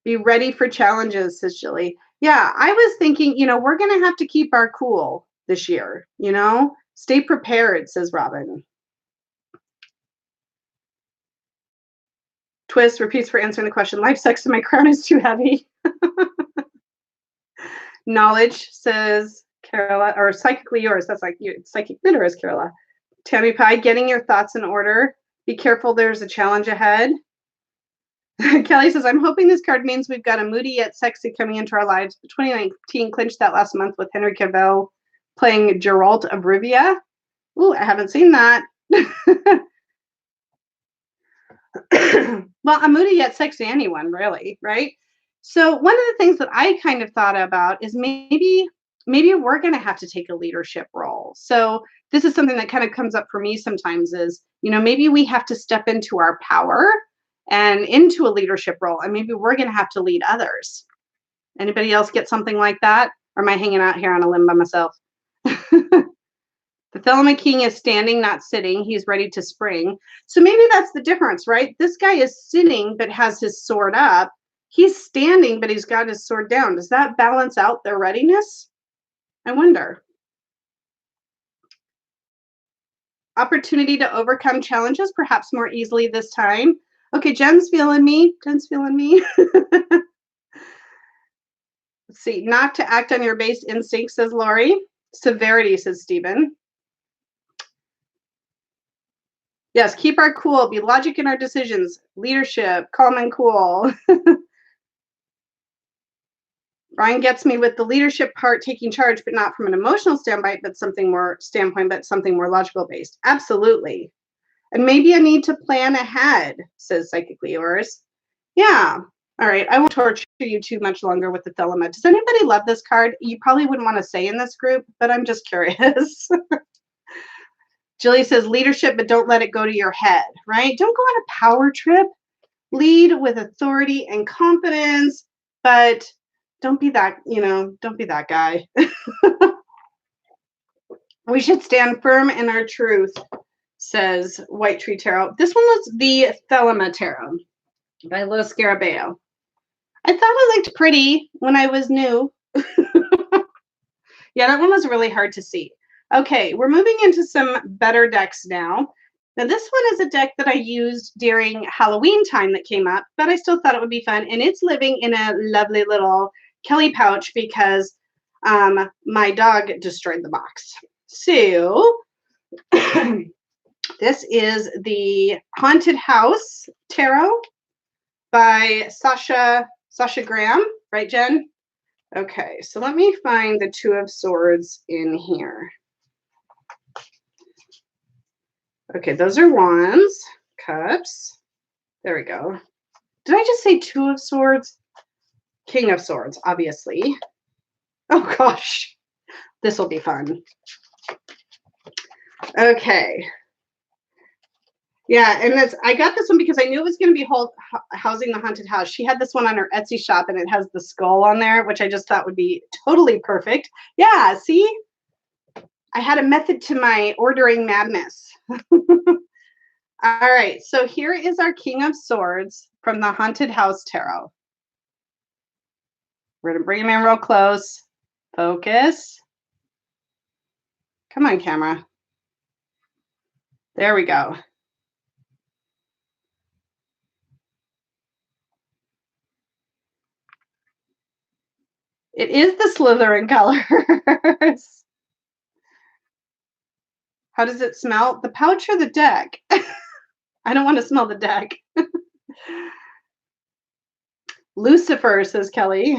Be ready for challenges, says Jilly. Yeah, I was thinking, we're going to have to keep our cool this year, Stay prepared, says Robin. Twist repeats for answering the question. Life sucks and my crown is too heavy. Knowledge, says Carola, or Psychically Yours. That's like you. Psychic Knitter is Carola. Tammy Pie, getting your thoughts in order. Be careful, there's a challenge ahead. Kelly says, I'm hoping this card means we've got a moody yet sexy coming into our lives. 2019 clinched that last month with Henry Cavill playing Geralt of Rivia. Ooh, I haven't seen that. Well, a moody yet sexy anyone, really, right? So one of the things that I kind of thought about is maybe we're going to have to take a leadership role. So this is something that kind of comes up for me sometimes is, maybe we have to step into our power and into a leadership role, and maybe we're going to have to lead others. Anybody else get something like that? Or am I hanging out here on a limb by myself? The Thelema King is standing, not sitting. He's ready to spring. So maybe that's the difference, right? This guy is sitting, but has his sword up. He's standing, but he's got his sword down. Does that balance out their readiness? I wonder. Opportunity to overcome challenges, perhaps more easily this time. Okay, Jen's feeling me. Let's see. Not to act on your base instinct, says Lori. Severity, says Stephen. Yes, keep our cool, be logic in our decisions, leadership, calm and cool. Ryan gets me with the leadership part, taking charge, but not from an emotional standpoint, but something more logical based. Absolutely. And maybe I need to plan ahead, says Psychically Yours. Yeah. All right. I won't torture you too much longer with the Thelema. Does anybody love this card? You probably wouldn't want to say in this group, but I'm just curious. Jilly says leadership, but don't let it go to your head, right? Don't go on a power trip. Lead with authority and confidence, but Don't be that, don't be that guy. We should stand firm in our truth, says White Tree Tarot. This one was the Thelema Tarot by Lo Scarabeo. I thought it looked pretty when I was new. Yeah, that one was really hard to see. Okay, we're moving into some better decks now. Now, this one is a deck that I used during Halloween time that came up, but I still thought it would be fun. And it's living in a lovely little Kelly pouch because my dog destroyed the box. So this is the Haunted House Tarot by Sasha Graham, right, Jen? Okay, so let me find the Two of Swords in here. Okay, those are wands, cups. There we go. Did I just say Two of Swords? King of Swords, obviously. Oh gosh, this will be fun. Okay. Yeah, and I got this one because I knew it was going to be housing the haunted house. She had this one on her Etsy shop, and it has the skull on there, which I just thought would be totally perfect. Yeah, see? I had a method to my ordering madness. All right, so here is our King of Swords from the Haunted House Tarot. We're going to bring him in real close. Focus. Come on, camera. There we go. It is the Slytherin colors. How does it smell? The pouch or the deck? I don't want to smell the deck. Lucifer, says Kelly.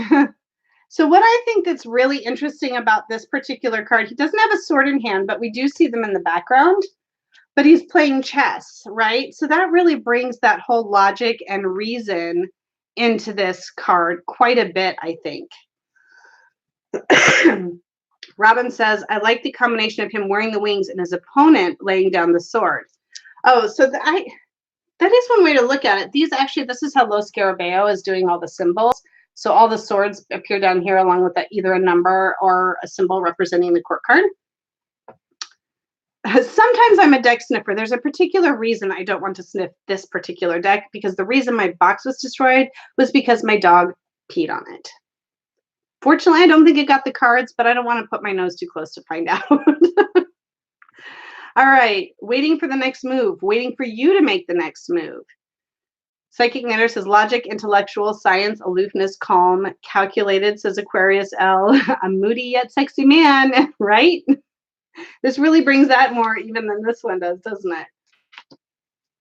So what I think that's really interesting about this particular card, he doesn't have a sword in hand, but we do see them in the background. But he's playing chess, right? So that really brings that whole logic and reason into this card quite a bit, I think. Robin says, I like the combination of him wearing the wings and his opponent laying down the sword. Oh, so that is one way to look at it. This is how Lo Scarabeo is doing all the symbols. So all the swords appear down here along with either a number or a symbol representing the court card. Sometimes I'm a deck sniffer. There's a particular reason I don't want to sniff this particular deck, because the reason my box was destroyed was because my dog peed on it. Fortunately, I don't think it got the cards, but I don't want to put my nose too close to find out. All right, waiting for the next move, waiting for you to make the next move. Psychic Knitter says logic, intellectual, science, aloofness, calm, calculated, says Aquarius L. A moody yet sexy man, right? This really brings that more even than this one does, doesn't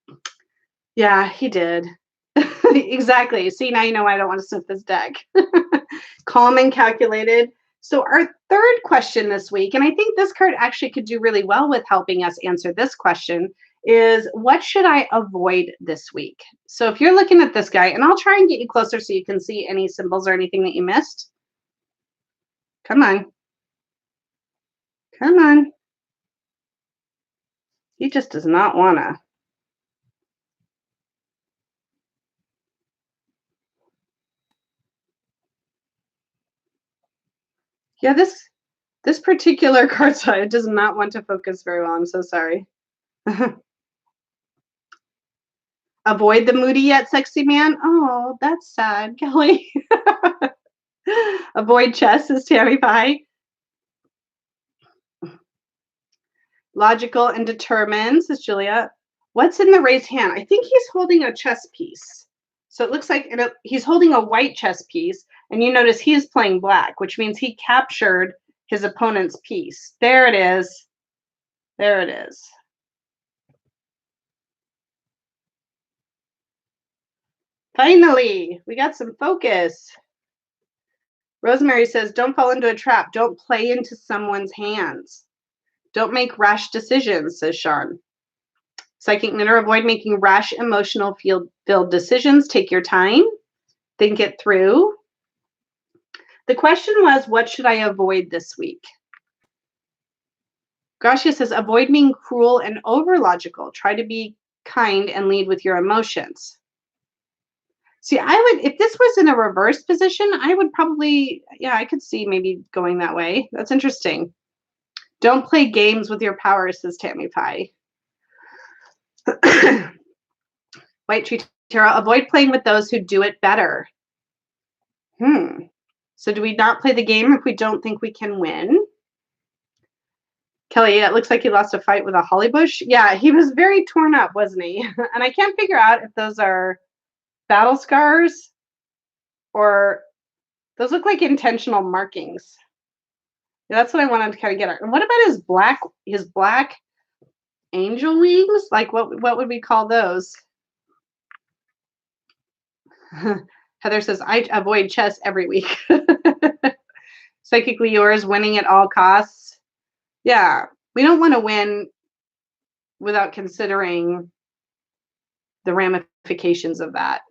it? Yeah, he did. Exactly. See, now you know why I don't want to sniff this deck. Calm and calculated. So our third question this week, and I think this card actually could do really well with helping us answer this question, is what should I avoid this week? So if you're looking at this guy, and I'll try and get you closer so you can see any symbols or anything that you missed. Come on. Come on. He just does not want to. Yeah, this particular card side does not want to focus very well. I'm so sorry. Avoid the moody yet sexy man. Oh, that's sad, Kelly. Avoid chess, is Tammy Pie. Logical and determined, says Julia. What's in the raised hand? I think he's holding a chess piece. So it looks like he's holding a white chess piece, and you notice he's playing black, which means he captured his opponent's piece. There it is. There it is. Finally, we got some focus. Rosemary says, don't fall into a trap. Don't play into someone's hands. Don't make rash decisions, says Sean. Psychic Knitter, avoid making rash, emotional, filled decisions. Take your time. Think it through. The question was, what should I avoid this week? Gracia says, avoid being cruel and over-logical. Try to be kind and lead with your emotions. See, I would, if this was in a reverse position, I would probably, yeah, I could see maybe going that way. That's interesting. Don't play games with your power, says Tammy Pie. White Tree Tarot, avoid playing with those who do it better. So do we not play the game if we don't think we can win? Kelly, it looks like he lost a fight with a holly bush. Yeah, he was very torn up, wasn't he? And I can't figure out if those are battle scars or those look like intentional markings. Yeah, that's what I wanted to kind of get at. And what about his black angel wings? Like what would we call those? Heather says, I avoid chess every week. Psychically yours, winning at all costs. Yeah, we don't want to win without considering the ramifications of that.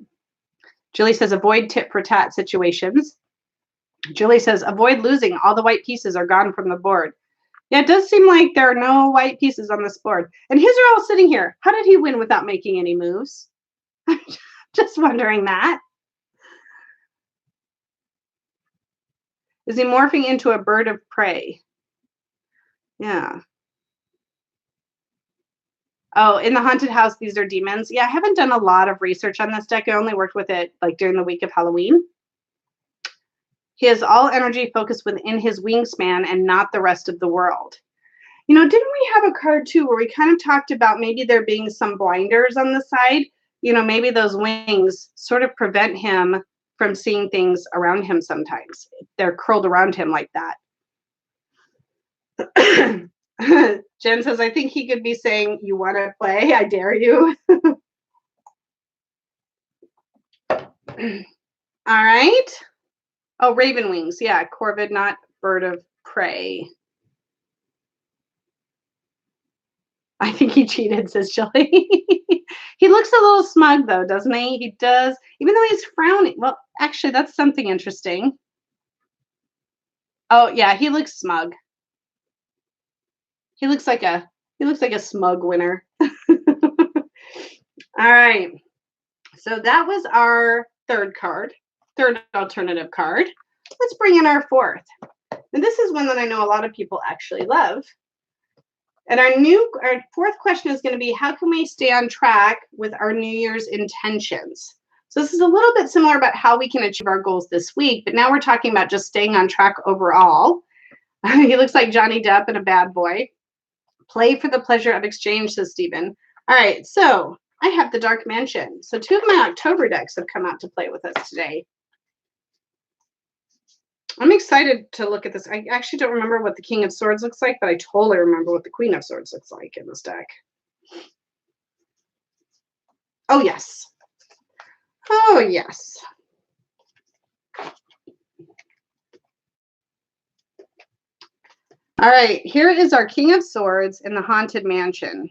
Julie says, avoid tit for tat situations. Julie says, avoid losing. All the white pieces are gone from the board. Yeah, it does seem like there are no white pieces on this board. And his are all sitting here. How did he win without making any moves? Just wondering that. Is he morphing into a bird of prey? Yeah. Oh, in the haunted house, these are demons. Yeah, I haven't done a lot of research on this deck. I only worked with it like during the week of Halloween. He has all energy focused within his wingspan and not the rest of the world. You know, didn't we have a card too where we kind of talked about maybe there being some blinders on the side? You know, maybe those wings sort of prevent him from seeing things around him sometimes. They're curled around him like that. Jen says, I think he could be saying, you want to play? I dare you. All right. Oh, raven wings. Yeah, corvid, not bird of prey. I think he cheated, says Julie. He looks a little smug, though, doesn't he? He does, even though he's frowning. Well, actually, that's something interesting. Oh, yeah, he looks smug. He looks like a smug winner. All right. So that was our third alternative card. Let's bring in our fourth. And this is one that I know a lot of people actually love. And our fourth question is going to be, how can we stay on track with our New Year's intentions? So this is a little bit similar about how we can achieve our goals this week, but now we're talking about just staying on track overall. He looks like Johnny Depp and a bad boy. Play for the pleasure of exchange, says Stephen. All right, so I have the Dark Mansion. So two of my October decks have come out to play with us today. I'm excited to look at this. I actually don't remember what the King of Swords looks like, but I totally remember what the Queen of Swords looks like in this deck. Oh, yes. Oh, yes. All right, here is our King of Swords in the Haunted Mansion.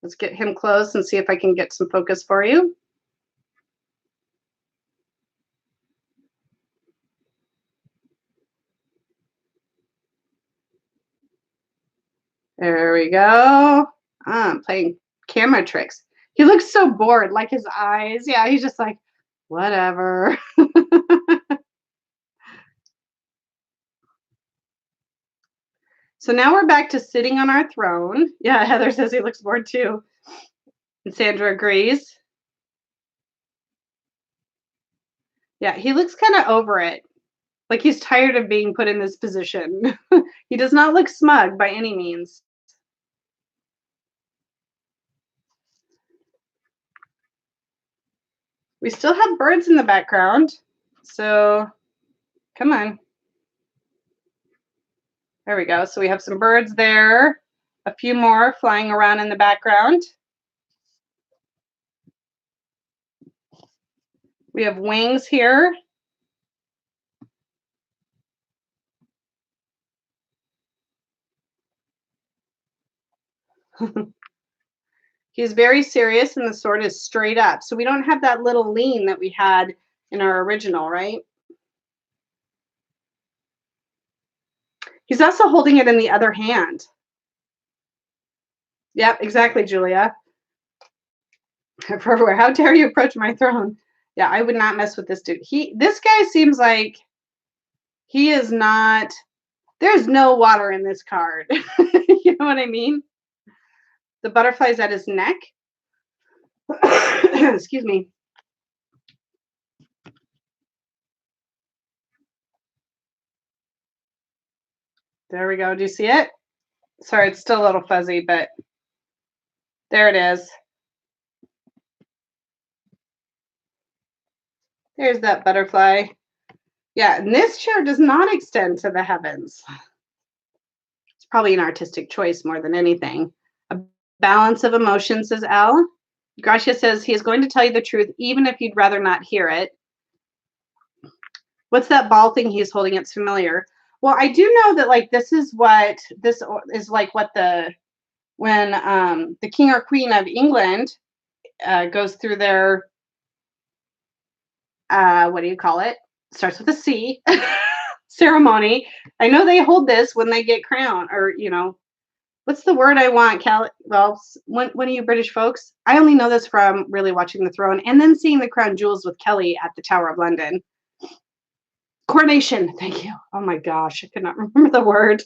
Let's get him close and see if I can get some focus for you. There we go. I'm playing camera tricks. He looks so bored, like his eyes. Yeah, he's just like, whatever. So now we're back to sitting on our throne. Yeah, Heather says he looks bored too. And Sandra agrees. Yeah, he looks kind of over it. Like he's tired of being put in this position. He does not look smug by any means. We still have birds in the background. So come on. There we go. So we have some birds there. A few more flying around in the background. We have wings here. He's very serious and the sword is straight up. So we don't have that little lean that we had in our original, right? He's also holding it in the other hand. Yep, exactly, Julia. How dare you approach my throne? Yeah, I would not mess with this dude. This guy seems like he is not, there's no water in this card. You know what I mean? The butterfly's at his neck. Excuse me. There we go. Do you see it? Sorry, it's still a little fuzzy, but there it is. There's that butterfly. Yeah, and this chair does not extend to the heavens. It's probably an artistic choice more than anything. A balance of emotions, says Al. Gracia says he is going to tell you the truth, even if you'd rather not hear it. What's that ball thing he's holding? It's familiar. Well, I do know that like this is like what when the king or queen of England goes through their what do you call it? Starts with a C ceremony. I know they hold this when they get crowned, or what's the word I want? Well, one of you British folks. I only know this from really watching The Throne and then seeing the crown jewels with Kelly at the Tower of London. Coronation. Thank you. Oh my gosh, I could not remember the word.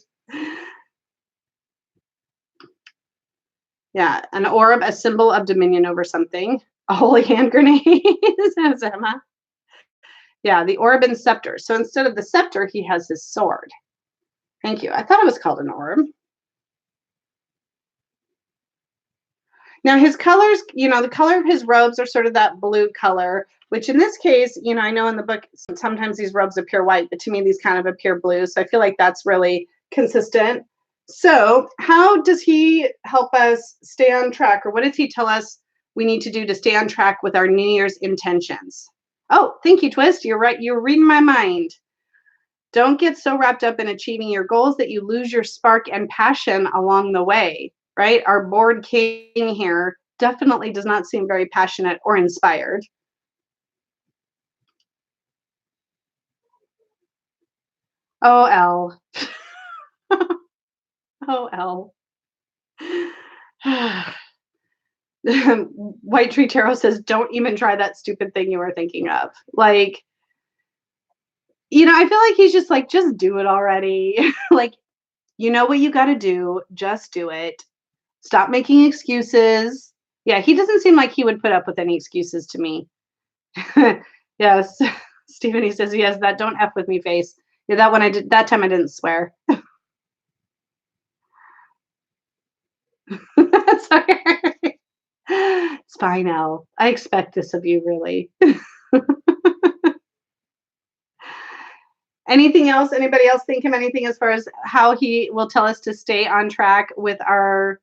Yeah, an orb, a symbol of dominion over something. A holy hand grenade, says Emma. Yeah, the orb and scepter. So instead of the scepter, he has his sword. Thank you. I thought it was called an orb. Now his colors, the color of his robes are sort of that blue color, which in this case, I know in the book sometimes these robes appear white, but to me these kind of appear blue. So I feel like that's really consistent. So how does he help us stay on track, or what does he tell us we need to do to stay on track with our New Year's intentions? Oh, thank you, Twist. You're right. You're reading my mind. Don't get so wrapped up in achieving your goals that you lose your spark and passion along the way, right? Our bored king here definitely does not seem very passionate or inspired. Oh, L. Oh, L. White Tree Tarot says, don't even try that stupid thing you were thinking of. Like, I feel like he's just like, just do it already. Like, you know what you got to do. Just do it. Stop making excuses. Yeah, he doesn't seem like he would put up with any excuses to me. Yes. Stephanie says, yes, that don't F with me face. Yeah, that time I didn't swear. Sorry. It's fine, Elle. I expect this of you, really. Anything else? Anybody else think of anything as far as how he will tell us to stay on track with our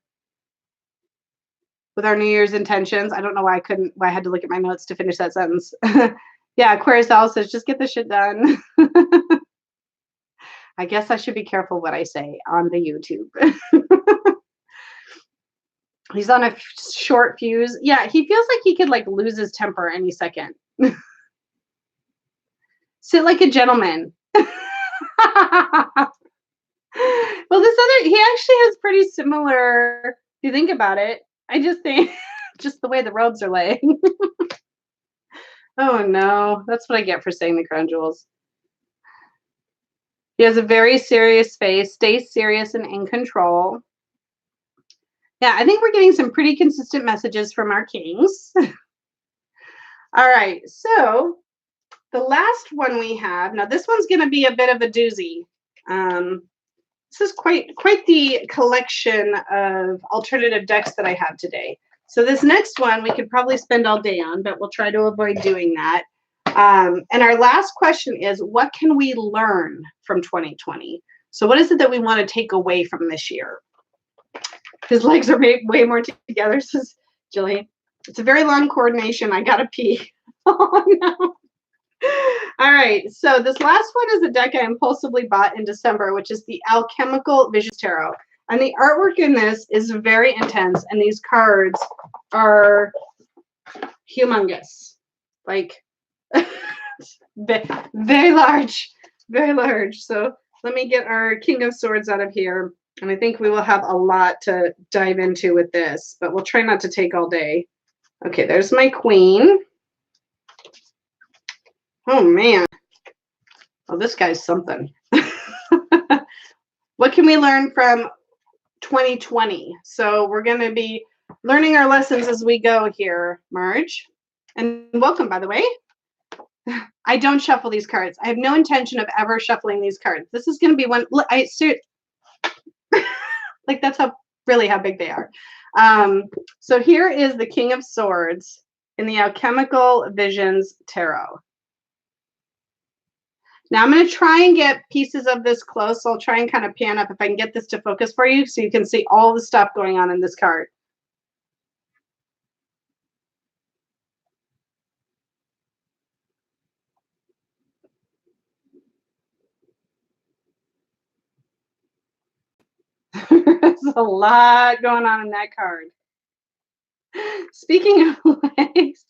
New Year's intentions? I don't know why I had to look at my notes to finish that sentence. Yeah, Aquarius Al says, just get the shit done. I guess I should be careful what I say on the YouTube. He's on a short fuse. Yeah, he feels like he could like lose his temper any second. Sit like a gentleman. Well, he actually has pretty similar, if you think about it. I just think just the way the robes are laying. Oh no, that's what I get for saying the crown jewels. He has a very serious face, stays serious and in control. Yeah, I think we're getting some pretty consistent messages from our kings. All right, so the last one we have, now this one's going to be a bit of a doozy. This is quite the collection of alternative decks that I have today. So this next one we could probably spend all day on, but we'll try to avoid doing that. And our last question is, what can we learn from 2020? So what is it that we want to take away from this year? His legs are way more together, says Jillian. It's a very long coordination. I gotta pee. Oh no. All right, so this last one is a deck I impulsively bought in December, which is the Alchemical Visions Tarot. And the artwork in this is very intense, and these cards are humongous. Like, very large, very large. So let me get our King of Swords out of here. And I think we will have a lot to dive into with this, but we'll try not to take all day. Okay, there's my queen. Oh, man. Oh, this guy's something. What can we learn from 2020? So we're going to be learning our lessons as we go here, Marge. And welcome, by the way. I don't shuffle these cards. I have no intention of ever shuffling these cards. This is going to be one. Like that's really how big they are. So here is the King of Swords in the Alchemical Visions Tarot. Now I'm going to try and get pieces of this close. So I'll try and kind of pan up if I can get this to focus for you so you can see all the stuff going on in this card. There's a lot going on in that card. Speaking of legs,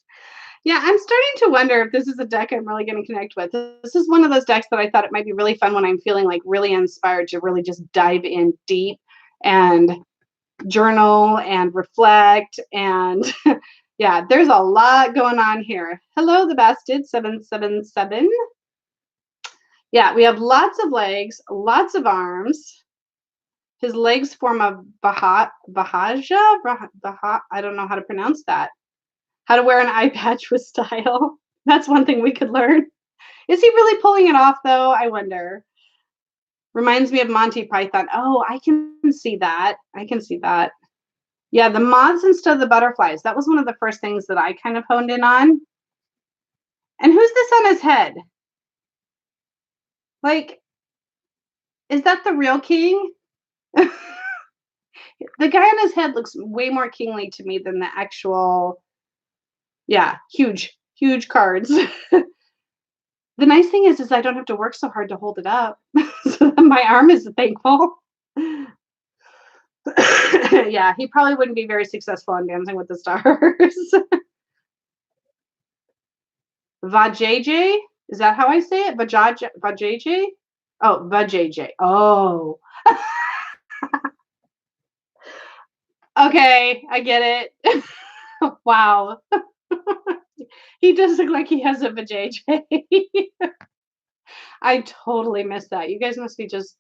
yeah, I'm starting to wonder if this is a deck I'm really going to connect with. This is one of those decks that I thought it might be really fun when I'm feeling like really inspired to really just dive in deep and journal and reflect. And yeah, there's a lot going on here. Hello, the Bastard 777. Yeah, we have lots of legs, lots of arms. His legs form a bahaja. I don't know how to pronounce that. How to wear an eye patch with style. That's one thing we could learn. Is he really pulling it off, though? I wonder. Reminds me of Monty Python. Oh, I can see that. I can see that. Yeah, the moths instead of the butterflies. That was one of the first things that I kind of honed in on. And who's this on his head? Like, is that the real king? The guy on his head looks way more kingly to me than the actual, yeah, huge cards. The nice thing is I don't have to work so hard to hold it up. So my arm is thankful. Yeah, he probably wouldn't be very successful on Dancing with the Stars. Vajayjay? Is that how I say it? Vajayjay? Oh, Vajayjay. Oh. Okay, I get it. Wow. He does look like he has a vajayjay. I totally missed that. You guys must be just,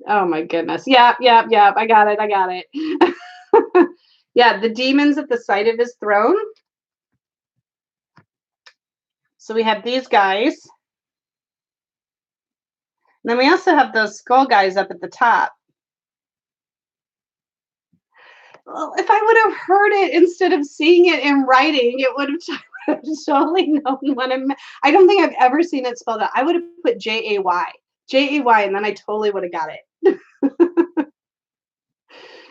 oh my goodness. Yep. I got it. Yeah, the demon's at the side of his throne. So we have these guys. And then we also have those skull guys up at the top. Well, if I would have heard it instead of seeing it in writing, it would have totally known what it meant. I don't think I've ever seen it spelled out. I would have put Jay, and then I totally would have got it.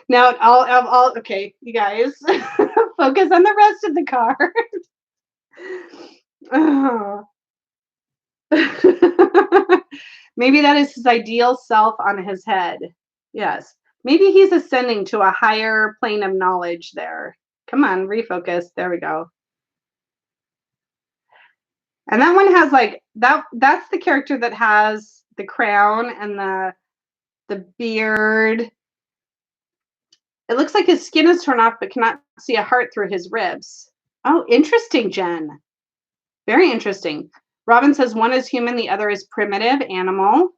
Now, I'll okay, you guys, focus on the rest of the card. Oh. Maybe that is his ideal self on his head. Yes. Maybe he's ascending to a higher plane of knowledge there. Come on, refocus. There we go. And that one has like that's the character that has the crown and the beard. It looks like his skin is torn off but cannot see a heart through his ribs. Oh, interesting, Jen. Very interesting. Robin says one is human, the other is primitive animal.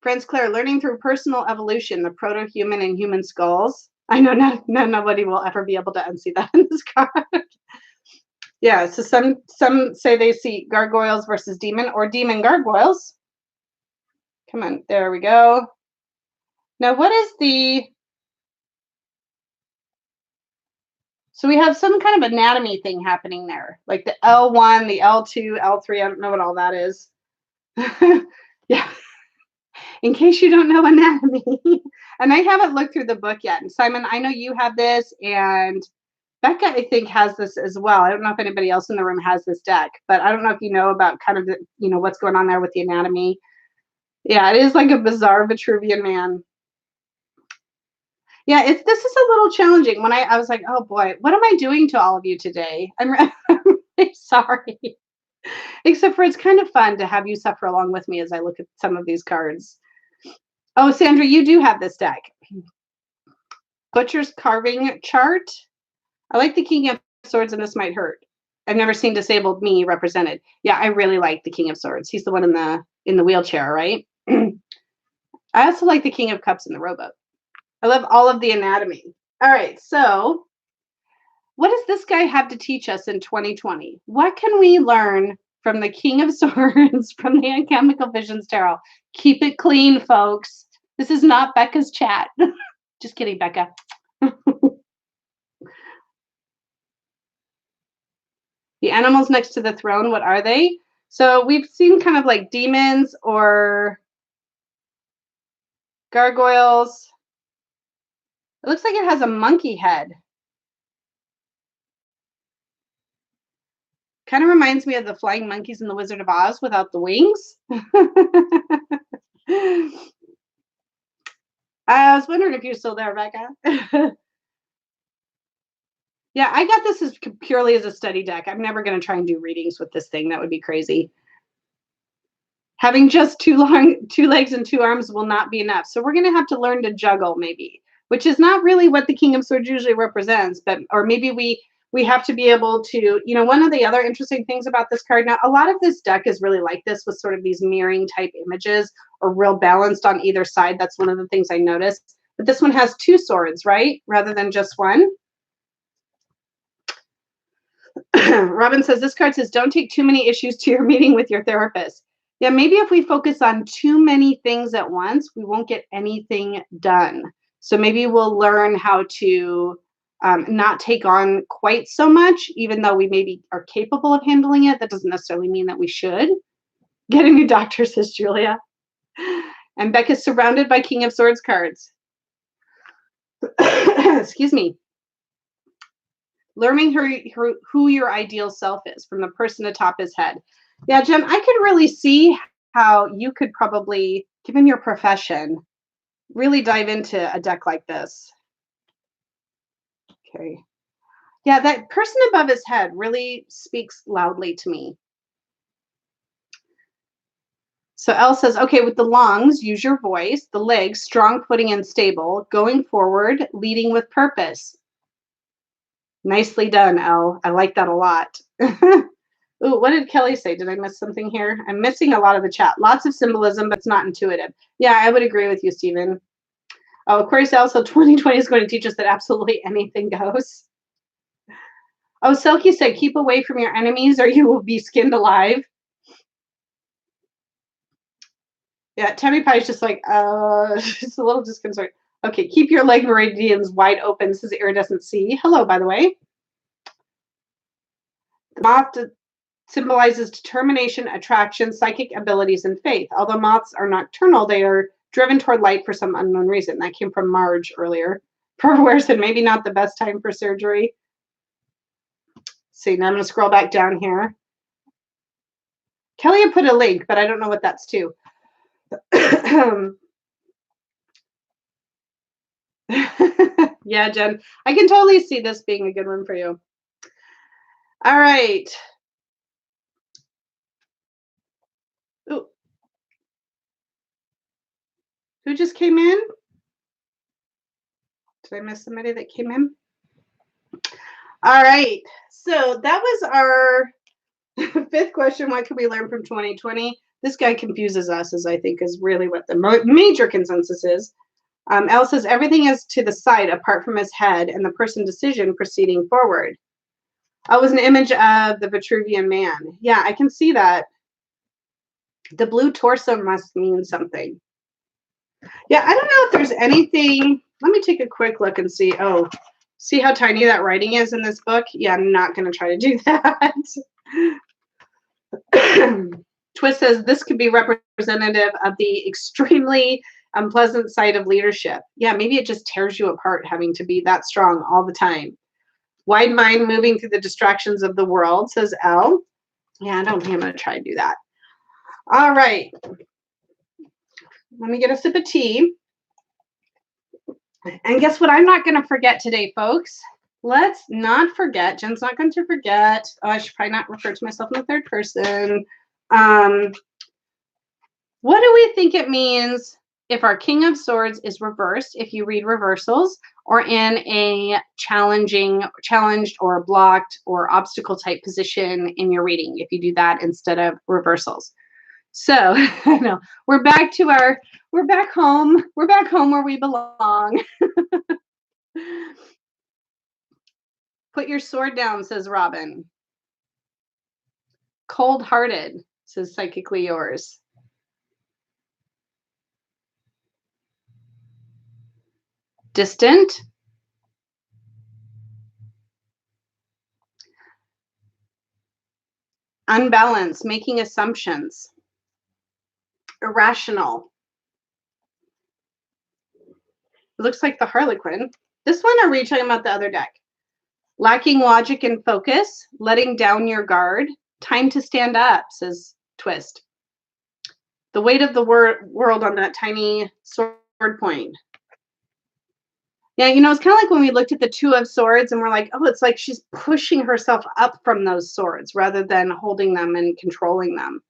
Friends Claire, learning through personal evolution, the proto-human and human skulls. I know nobody will ever be able to unsee that in this card. Yeah, so some say they see gargoyles versus demon or demon gargoyles. Come on, there we go. Now, what is the... So we have some kind of anatomy thing happening there, like the L1, the L2, L3. I don't know what all that is. Yeah. In case you don't know anatomy. And I haven't looked through the book yet. And Simon, I know you have this, and Becca, I think, has this as well. I don't know if anybody else in the room has this deck, but I don't know if you know about kind of the, what's going on there with the anatomy. Yeah, it is like a bizarre Vitruvian man. Yeah, this is a little challenging. When I was like, oh boy, what am I doing to all of you today? I'm really sorry. Except for it's kind of fun to have you suffer along with me as I look at some of these cards. Oh, Sandra, you do have this deck. Butcher's Carving Chart. I like the King of Swords, and this might hurt. I've never seen disabled me represented. Yeah, I really like the King of Swords. He's the one in the wheelchair, right? I also like the King of Cups in the rowboat. I love all of the anatomy. All right, so what does this guy have to teach us in 2020? What can we learn from the King of Swords from the Alchemical Visions Tarot? Keep it clean, folks. This is not Becca's chat. Just kidding, Becca. The animals next to the throne, what are they? So we've seen kind of like demons or gargoyles. It looks like it has a monkey head. Kind of reminds me of the flying monkeys in the Wizard of Oz without the wings. I was wondering if you're still there, Becca. Yeah, I got this as purely as a study deck. I'm never going to try and do readings with this thing. That would be crazy. Having just two legs and two arms will not be enough. So we're going to have to learn to juggle, maybe, which is not really what the King of Swords usually represents. But or maybe we have to be able to, one of the other interesting things about this card now, a lot of this deck is really like this with sort of these mirroring type images or real balanced on either side. That's one of the things I noticed. But this one has two swords, right? Rather than just one. Robin says, this card says, don't take too many issues to your meeting with your therapist. Yeah, maybe if we focus on too many things at once, we won't get anything done. So maybe we'll learn how to not take on quite so much, even though we maybe are capable of handling it. That doesn't necessarily mean that we should. Get a new doctor, says Julia. And Becca's surrounded by King of Swords cards. Excuse me. Learning who your ideal self is from the person atop his head. Yeah, Jen, I could really see how you could probably, given your profession, really dive into a deck like this. Okay. Yeah, that person above his head really speaks loudly to me. So Elle says, okay, with the lungs, use your voice. The legs, strong footing and stable. Going forward, leading with purpose. Nicely done, Elle. I like that a lot. Ooh, what did Kelly say? Did I miss something here? I'm missing a lot of the chat. Lots of symbolism, but it's not intuitive. Yeah, I would agree with you, Stephen. Oh, Aquarius also 2020 is going to teach us that absolutely anything goes. Oh, Selkie said, keep away from your enemies or you will be skinned alive. Yeah, Tammy Pie is just like, just a little disconcerted. Okay, keep your leg meridians wide open. This is Iridescent Sea. Hello, by the way. The moth symbolizes determination, attraction, psychic abilities, and faith. Although moths are nocturnal, they are driven toward light for some unknown reason. That came from Marge earlier. Perware said maybe not the best time for surgery. See, now I'm going to scroll back down here. Kelly had put a link, but I don't know what that's to. Yeah, Jen, I can totally see this being a good one for you. All right. Ooh. Who just came in? Did I miss somebody that came in? All right. So that was our fifth question. What can we learn from 2020? This guy confuses us, as I think is really what the major consensus is. Elle says everything is to the side apart from his head and the person decision proceeding forward. Oh, it was an image of the Vitruvian man. Yeah, I can see that. The blue torso must mean something. Yeah, I don't know if there's anything. Let me take a quick look and see. Oh, see how tiny that writing is in this book? Yeah, I'm not going to try to do that. Twist says this could be representative of the extremely unpleasant side of leadership. Yeah, maybe it just tears you apart having to be that strong all the time. Wide mind moving through the distractions of the world, says Elle. Yeah, I don't think I'm going to try to do that. All right. Let me get a sip of tea. And guess what I'm not going to forget today, folks? Let's not forget. Jen's not going to forget. Oh, I should probably not refer to myself in the third person. What do we think it means if our King of Swords is reversed, if you read reversals, or in a challenged or blocked or obstacle type position in your reading if you do that instead of reversals. So I know we're back home. We're back home where we belong. Put your sword down, says Robin. Cold-hearted, says Psychically Yours. Distant. Unbalanced, making assumptions. Irrational. It looks like the Harlequin. This one, or are we talking about the other deck? Lacking logic and focus, letting down your guard. Time to stand up, says Twist. The weight of the world on that tiny sword point. Yeah, you know, it's kind of like when we looked at the Two of Swords and we're like, oh, it's like she's pushing herself up from those swords rather than holding them and controlling them.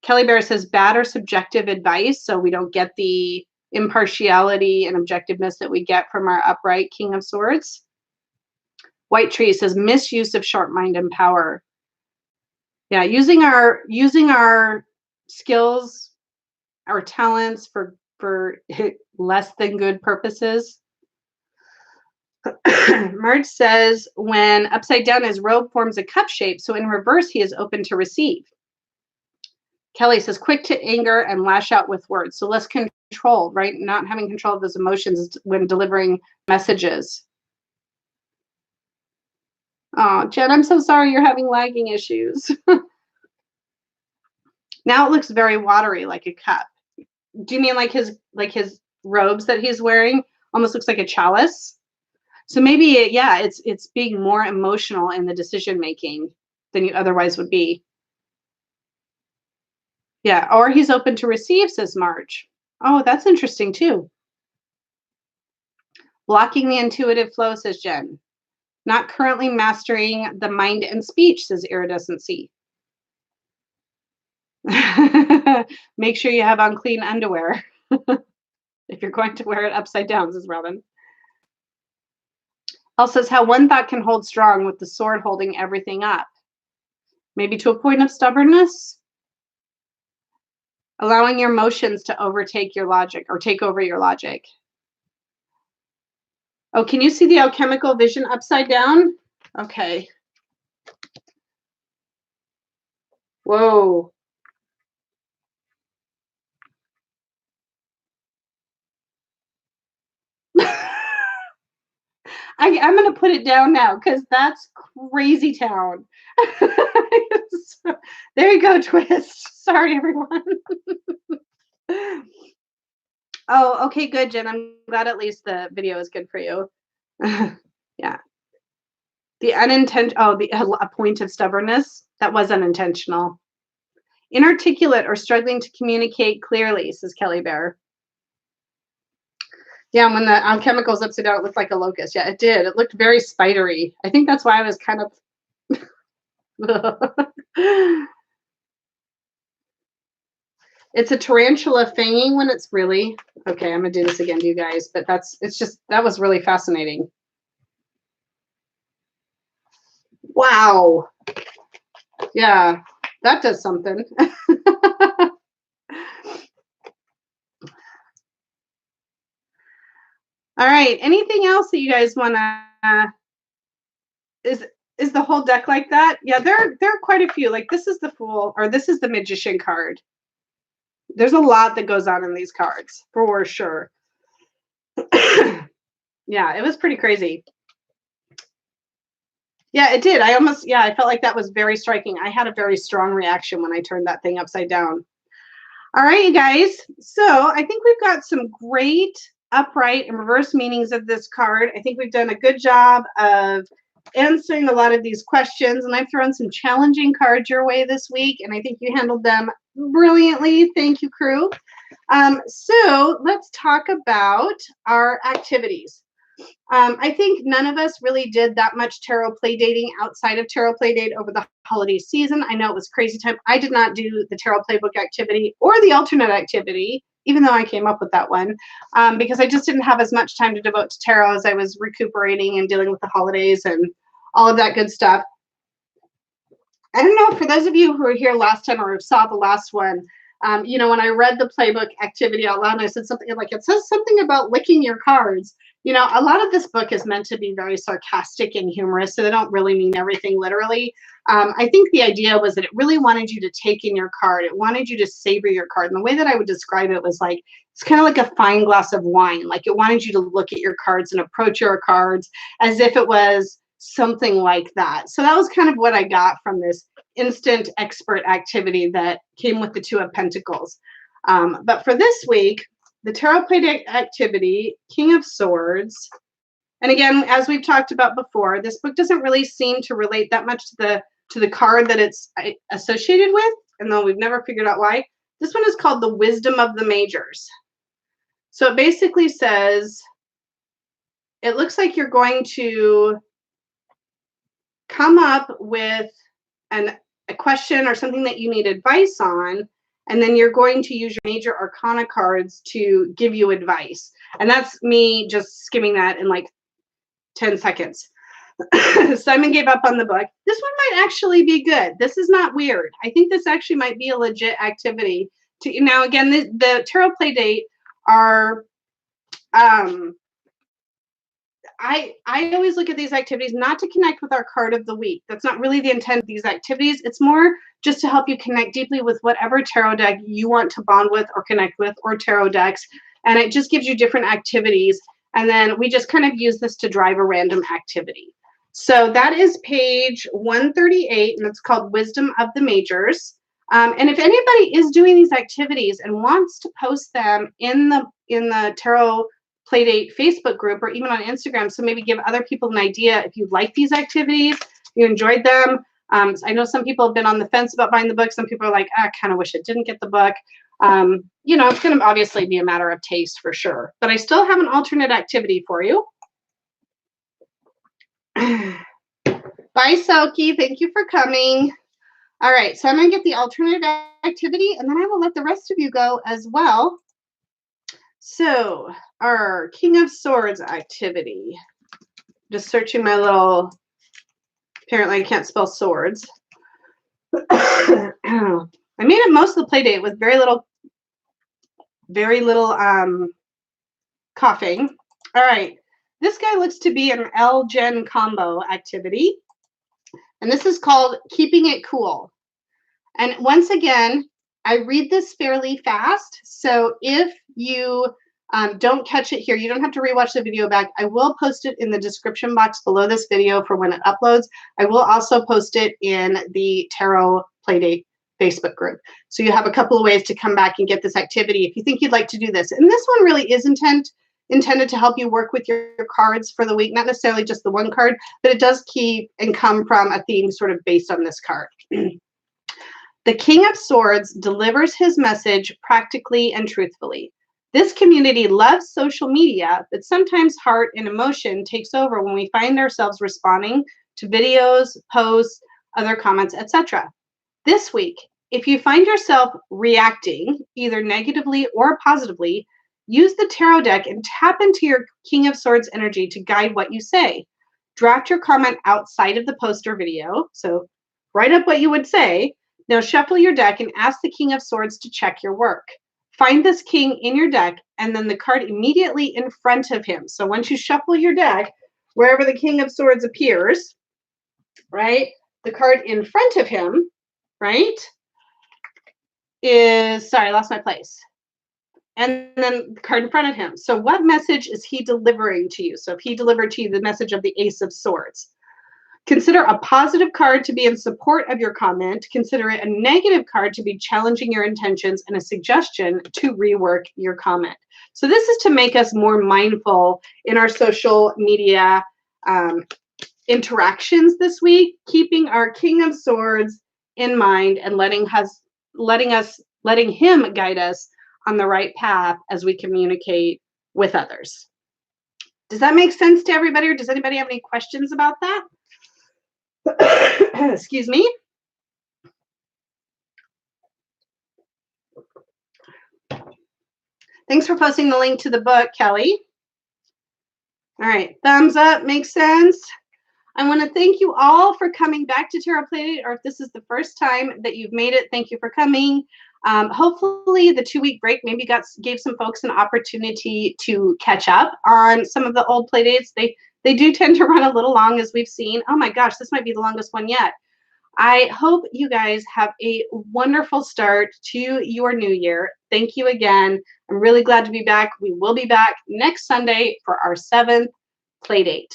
Kelly Bear says bad or subjective advice, so we don't get the impartiality and objectiveness that we get from our upright King of Swords. White Tree says misuse of sharp mind and power. Yeah, using our skills, our talents for less than good purposes. Merge says when upside down, his robe forms a cup shape, so in reverse he is open to receive. Kelly says quick to anger and lash out with words, so less controlled, right? Not having control of those emotions when delivering messages. Oh, Jen, I'm so sorry you're having lagging issues. Now it looks very watery, like a cup. Do you mean like his robes that he's wearing almost looks like a chalice? So maybe it's being more emotional in the decision making than you otherwise would be. Yeah, or he's open to receive, says Marge. Oh, that's interesting too. Blocking the intuitive flow, says Jen. Not currently mastering the mind and speech, says Iridescent Sea. Make sure you have on clean underwear if you're going to wear it upside down, says Robin. Elle says how one thought can hold strong with the sword holding everything up. Maybe to a point of stubbornness. Allowing your emotions to overtake your logic or take over your logic. Oh, can you see the alchemical vision upside down? Okay. Whoa. I'm going to put it down now because that's crazy town. There you go, Twist. Sorry, everyone. Oh, okay, good, Jen. I'm glad at least the video is good for you. Yeah. The a point of stubbornness. That was unintentional. Inarticulate or struggling to communicate clearly, says Kelly Bear. Yeah, when the alchemical's upside down, it looked like a locust. Yeah, it did. It looked very spidery. I think that's why I was kind of... It's a tarantula fanging when it's really... Okay, I'm going to do this again to you guys, but that was really fascinating. Wow. Yeah, that does something. All right. Anything else that you guys want to? Is the whole deck like that? Yeah, there are quite a few. Like this is the Fool, or this is the Magician card. There's a lot that goes on in these cards for sure. Yeah, it was pretty crazy. Yeah, it did. I felt like that was very striking. I had a very strong reaction when I turned that thing upside down. All right, you guys. So I think we've got some great upright and reverse meanings of this card. I think we've done a good job of answering a lot of these questions, and I've thrown some challenging cards your way this week, and I think you handled them brilliantly. Thank you, crew. So let's talk about our activities. I think none of us really did that much tarot play dating outside of tarot play date over the holiday season. I know it was crazy time. I did not do the tarot playbook activity or the alternate activity, even though I came up with that one, because I just didn't have as much time to devote to tarot as I was recuperating and dealing with the holidays and all of that good stuff. I don't know, for those of you who were here last time or saw the last one, you know, when I read the playbook activity out loud, and I said something like, it says something about licking your cards. You know, a lot of this book is meant to be very sarcastic and humorous, so they don't really mean everything literally. I think the idea was that it really wanted you to take in your card. It wanted you to savor your card. And the way that I would describe it was like, it's kind of like a fine glass of wine. Like it wanted you to look at your cards and approach your cards as if it was something like that. So that was kind of what I got from this instant expert activity that came with the Two of Pentacles. But for this week, the Tarot Play activity, King of Swords. And again, as we've talked about before, this book doesn't really seem to relate that much to the card that it's associated with, and though we've never figured out why. This one is called the Wisdom of the Majors. So it basically says, it looks like you're going to come up with a question or something that you need advice on, and then you're going to use your major arcana cards to give you advice. And that's me just skimming that in like 10 seconds. Simon gave up on the book. This one might actually be good. This is not weird. I think this actually might be a legit activity. Now, again, the tarot play date are I always look at these activities not to connect with our card of the week. That's not really the intent of these activities. It's more just to help you connect deeply with whatever tarot deck you want to bond with or connect with, or tarot decks. And it just gives you different activities. And then we just kind of use this to drive a random activity. So that is page 138, and it's called Wisdom of the Majors. And if anybody is doing these activities and wants to post them in the Tarot Playdate Facebook group or even on Instagram, so maybe give other people an idea if you like these activities, you enjoyed them. I know some people have been on the fence about buying the book. Some people are like, I kind of wish I didn't get the book. You know, it's going to obviously be a matter of taste for sure. But I still have an alternate activity for you. Bye, Selkie. Thank you for coming. All right, so I'm going to get the alternate activity, and then I will let the rest of you go as well. So our King of Swords activity. Just searching my little, apparently I can't spell swords. I made it most of the play date with very little coughing. All right, this guy looks to be an L-Gen combo activity. And this is called Keeping It Cool. And once again, I read this fairly fast. So if you don't catch it here, you don't have to rewatch the video back. I will post it in the description box below this video for when it uploads. I will also post it in the Tarot Playdate Facebook group. So you have a couple of ways to come back and get this activity if you think you'd like to do this. And this one really is intended to help you work with your cards for the week, not necessarily just the one card, but it does keep and come from a theme sort of based on this card. The King of Swords delivers his message practically and truthfully. This community loves social media, but sometimes heart and emotion takes over when we find ourselves responding to videos, posts, other comments, etc. This week, if you find yourself reacting either negatively or positively, use the tarot deck and tap into your King of Swords energy to guide what you say. Draft your comment outside of the post or video. So write up what you would say. Now shuffle your deck and ask the King of Swords to check your work. Find this king in your deck and then the card immediately in front of him. So once you shuffle your deck, wherever the King of Swords appears, right, the card in front of him, right, is, sorry, I lost my place. And then the card in front of him. So what message is he delivering to you? So if he delivered to you the message of the Ace of Swords, consider a positive card to be in support of your comment. Consider it a negative card to be challenging your intentions and a suggestion to rework your comment. So this is to make us more mindful in our social media interactions this week, keeping our King of Swords in mind and letting him guide us on the right path as we communicate with others. Does that make sense to everybody, or does anybody have any questions about that? Excuse me. Thanks for posting the link to the book, Kelly. All right, thumbs up, makes sense. I want to thank you all for coming back to Tarot Playdate, or if this is the first time that you've made it, thank you for coming. Hopefully the 2-week break maybe gave some folks an opportunity to catch up on some of the old Playdates. They do tend to run a little long, as we've seen. Oh my gosh, this might be the longest one yet. I hope you guys have a wonderful start to your new year. Thank you again. I'm really glad to be back. We will be back next Sunday for our 7th Playdate.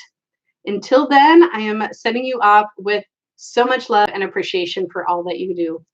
Until then, I am sending you off with so much love and appreciation for all that you do.